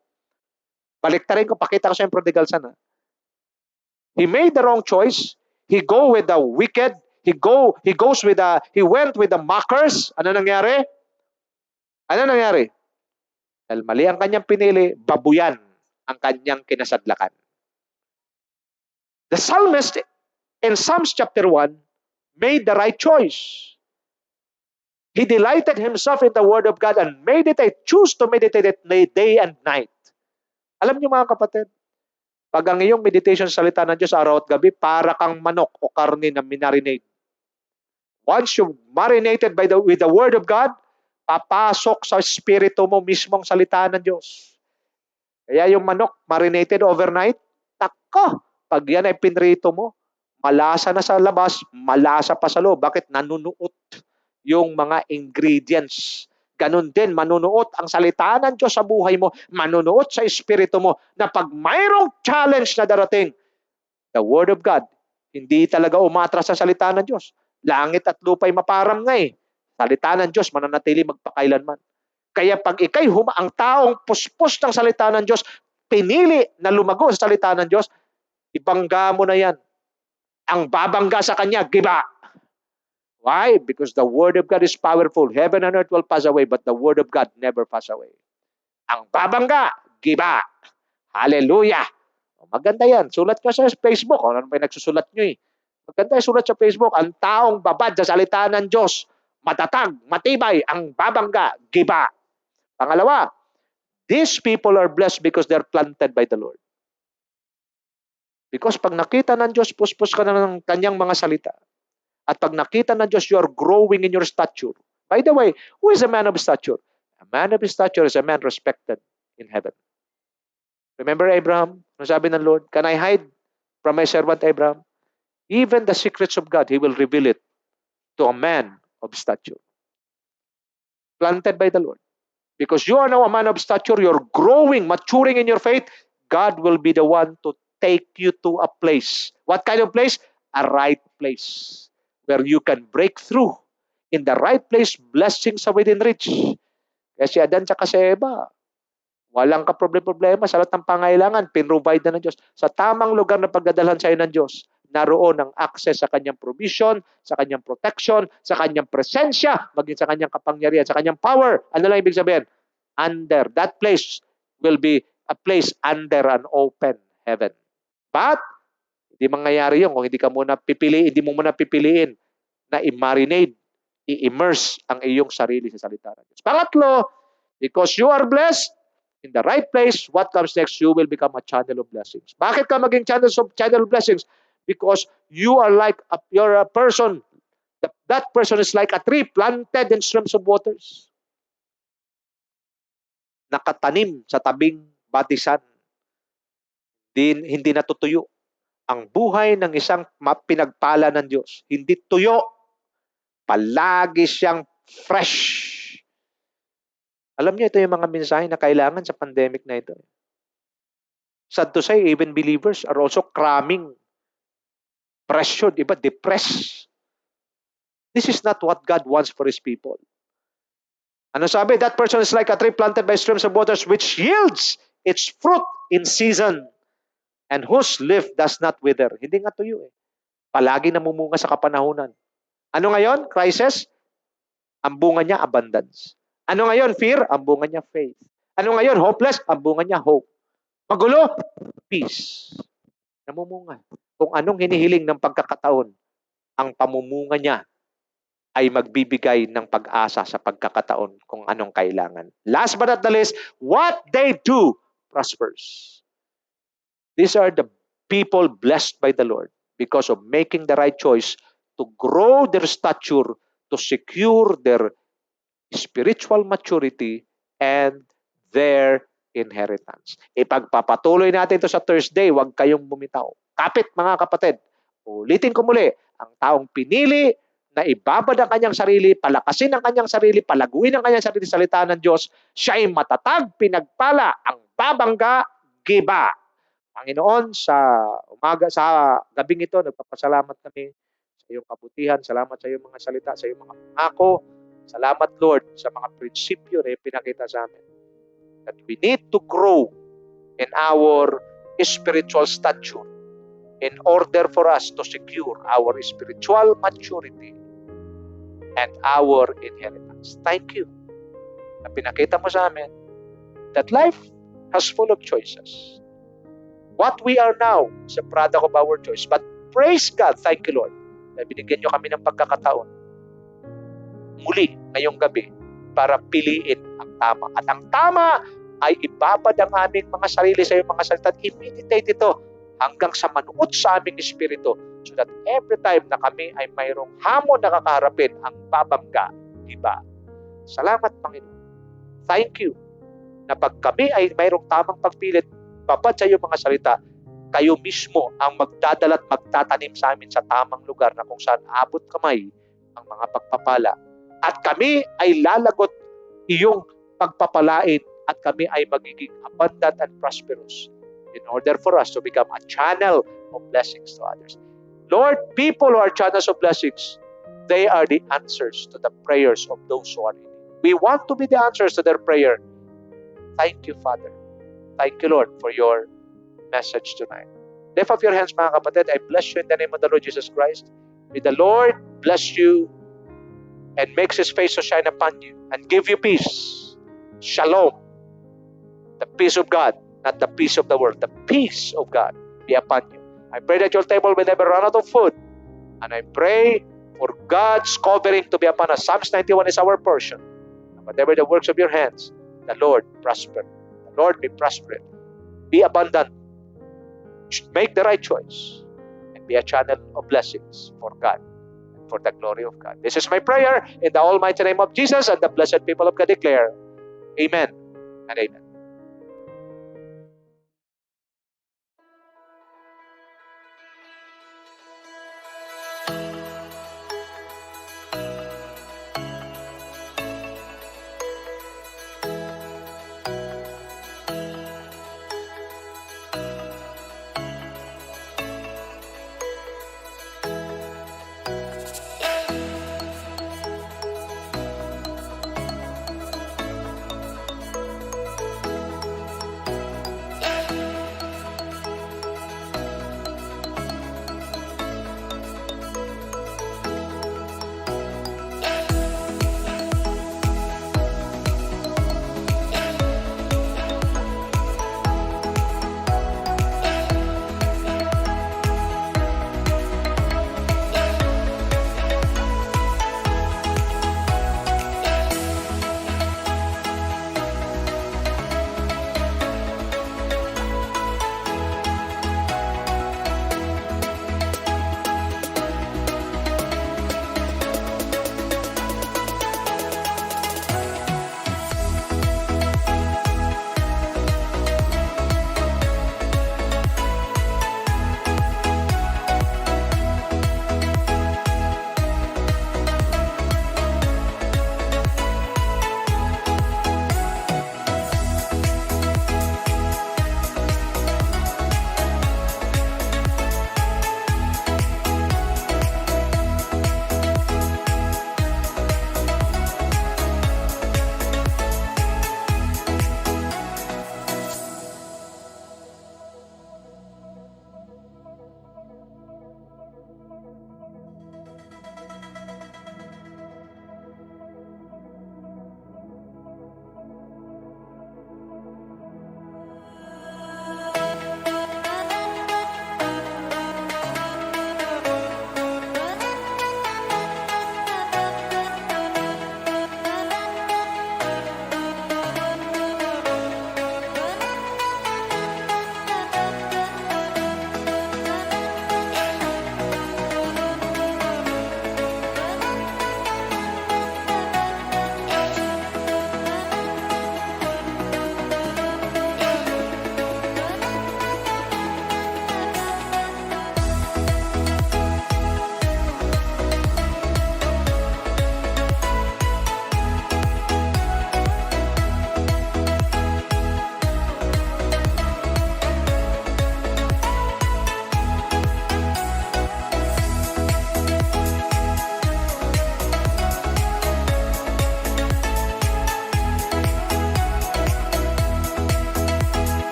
[SPEAKER 1] Baliktarin ko, pakita ko siya yung prodigal son. Ha? He made the wrong choice. He go with the wicked. He went with the mockers. Ano nangyari? Dahil mali ang kanyang pinili, babuyan ang kanyang kinasadlakan. The psalmist in Psalms chapter 1 made the right choice. He delighted himself in the Word of God and choose to meditate it day and night. Alam niyo mga kapatid, pag ang iyong meditation sa salita ng Diyos araw at gabi, para kang manok o karne na minarinate. Once you marinated with the Word of God, papasok sa spirito mo mismong salita ng Diyos. Kaya yung manok marinated overnight, tako, pag yan ay pinrito mo, malasa na sa labas, malasa pa sa loob. Bakit? Nanunuot yung mga ingredients. Ganon din, manunuot ang salita ng Diyos sa buhay mo, manunuot sa espiritu mo, na pag mayroong challenge na darating, the Word of God, hindi talaga umatras sa salita ng Diyos. Langit at lupa'y maparam nga eh. Salita ng Diyos, mananatili magpakailanman. Kaya pag ang taong puspos ng salita ng Diyos, pinili na lumago sa salita ng Diyos, ibangga mo na yan. Ang babangga sa kanya, giba. Why? Because the Word of God is powerful. Heaven and earth will pass away, but the Word of God never pass away. Ang babangga, giba. Hallelujah. Maganda yan. Sulat ka sa Facebook. Ano ba yung nagsusulat nyo eh? Maganda yung sulat sa Facebook. Ang taong babad sa salita ng Diyos, matatag, matibay, ang babangga, giba. Pangalawa, these people are blessed because they're planted by the Lord. Because pag nakita ng Diyos, puspos ka na ng kanyang mga salita. At pag nakita ng Diyos, you are growing in your stature. By the way, who is a man of stature? A man of stature is a man respected in heaven. Remember Abraham? Ano sabi ng Lord? Can I hide from my servant Abraham? Even the secrets of God, He will reveal it to a man of stature. Planted by the Lord. Because you are now a man of stature, you're growing, maturing in your faith, God will be the one to take you to a place. What kind of place? A right place. Where you can break through. In the right place, blessings are within reach. Kaya si Adan tsaka si Eva, walang ka-problema sa lahat ng pangailangan, pinrovide na ng Diyos. Sa tamang lugar na pagdadalhan sa'yo ng Diyos, naroon ang access sa kanyang provision, sa kanyang protection, sa kanyang presensya, maging sa kanyang kapangyarihan, sa kanyang power. Ano lang ibig sabihin? Under. That place will be a place under an open heaven. But, hindi mangyayari yun kung hindi mo muna pipiliin na i-marinate, i-immerse ang iyong sarili sa salita ng Diyos. Pangatlo, because you are blessed, in the right place, what comes next? You will become a channel of blessings. Bakit ka maging channel of blessings? Because you're a person. That person is like a tree planted in streams of waters. Nakatanim sa tabing batisan. Hindi natutuyo. Ang buhay ng isang pinagpala ng Diyos, hindi tuyo. Palagi siyang fresh. Alam niyo, ito yung mga mensahe na kailangan sa pandemic na ito. Sad to say, even believers are also cramming, pressured, iba depressed. This is not what God wants for His people. Ano sabi? That person is like a tree planted by streams of waters which yields its fruit in season and whose leaf does not wither. Hindi nga tuyo eh. Palagi namumunga sa kapanahunan. Ano ngayon? Crisis? Ang bunga niya, abundance. Ano ngayon? Fear? Ang bunga niya, faith. Ano ngayon? Hopeless? Ang bunga niya, hope. Magulo? Peace. Namumunga. Kung anong hinihiling ng pagkakataon, ang pamumunga niya ay magbibigay ng pag-asa sa pagkakataon kung anong kailangan. Last but not the least, what they do prospers. These are the people blessed by the Lord because of making the right choice to grow their stature, to secure their spiritual maturity and their inheritance. Ipagpapatuloy natin ito sa Thursday, huwag kayong bumitaw. Kapit mga kapatid, ulitin ko muli, ang taong pinili na ibabad ang kanyang sarili, palakasin ang kanyang sarili, palaguin ang kanyang sarili sa salita ng Diyos, siya ay matatag, pinagpala, ang babangga, giba. Panginoon, sa gabing ito, nagpapasalamat kami sa iyong kabutihan, salamat sa iyong mga salita, sa iyong mga pangako, salamat Lord sa mga prinsipyo na pinakita sa amin. That we need to grow in our spiritual stature in order for us to secure our spiritual maturity and our inheritance. Thank you na pinakita mo sa amin that life has full of choices. What we are now is a product of our choice. But praise God, thank you Lord, na binigyan nyo kami ng pagkakataon muli ngayong gabi para piliin ang tama. At ang tama ay ibabad ang aming mga sarili sa iyong mga salita at i-meditate ito hanggang sa manuot sa aming espiritu so that every time na kami ay mayroong hamon na kakaharapin ang babangga, iba. Salamat Panginoon. Thank you na pag kami ay mayroong tamang pagpilit, babad sa iyong mga salita, kayo mismo ang magdadala at magtatanim sa amin sa tamang lugar na kung saan abot kamay ang mga pagpapala. At kami ay lalagot iyong pagpapalain at kami ay magiging abundant and prosperous in order for us to become a channel of blessings to others. Lord, people who are channels of blessings, they are the answers to the prayers of those who are in need. We want to be the answers to their prayer. Thank you, Father. Thank you, Lord, for your message tonight. Lift up your hands, mga kapatid. I bless you in the name of the Lord Jesus Christ. May the Lord bless you and makes His face to shine upon you and give you peace. Shalom. The peace of God, not the peace of the world. The peace of God be upon you. I pray that your table will never run out of food. And I pray for God's covering to be upon us. Psalms 91 is our portion. And whatever the works of your hands, the Lord prosper. The Lord be prosperous. Be abundant. Make the right choice. And be a channel of blessings for God. For the glory of God. This is my prayer in the almighty name of Jesus, and the blessed people of God declare, Amen and Amen.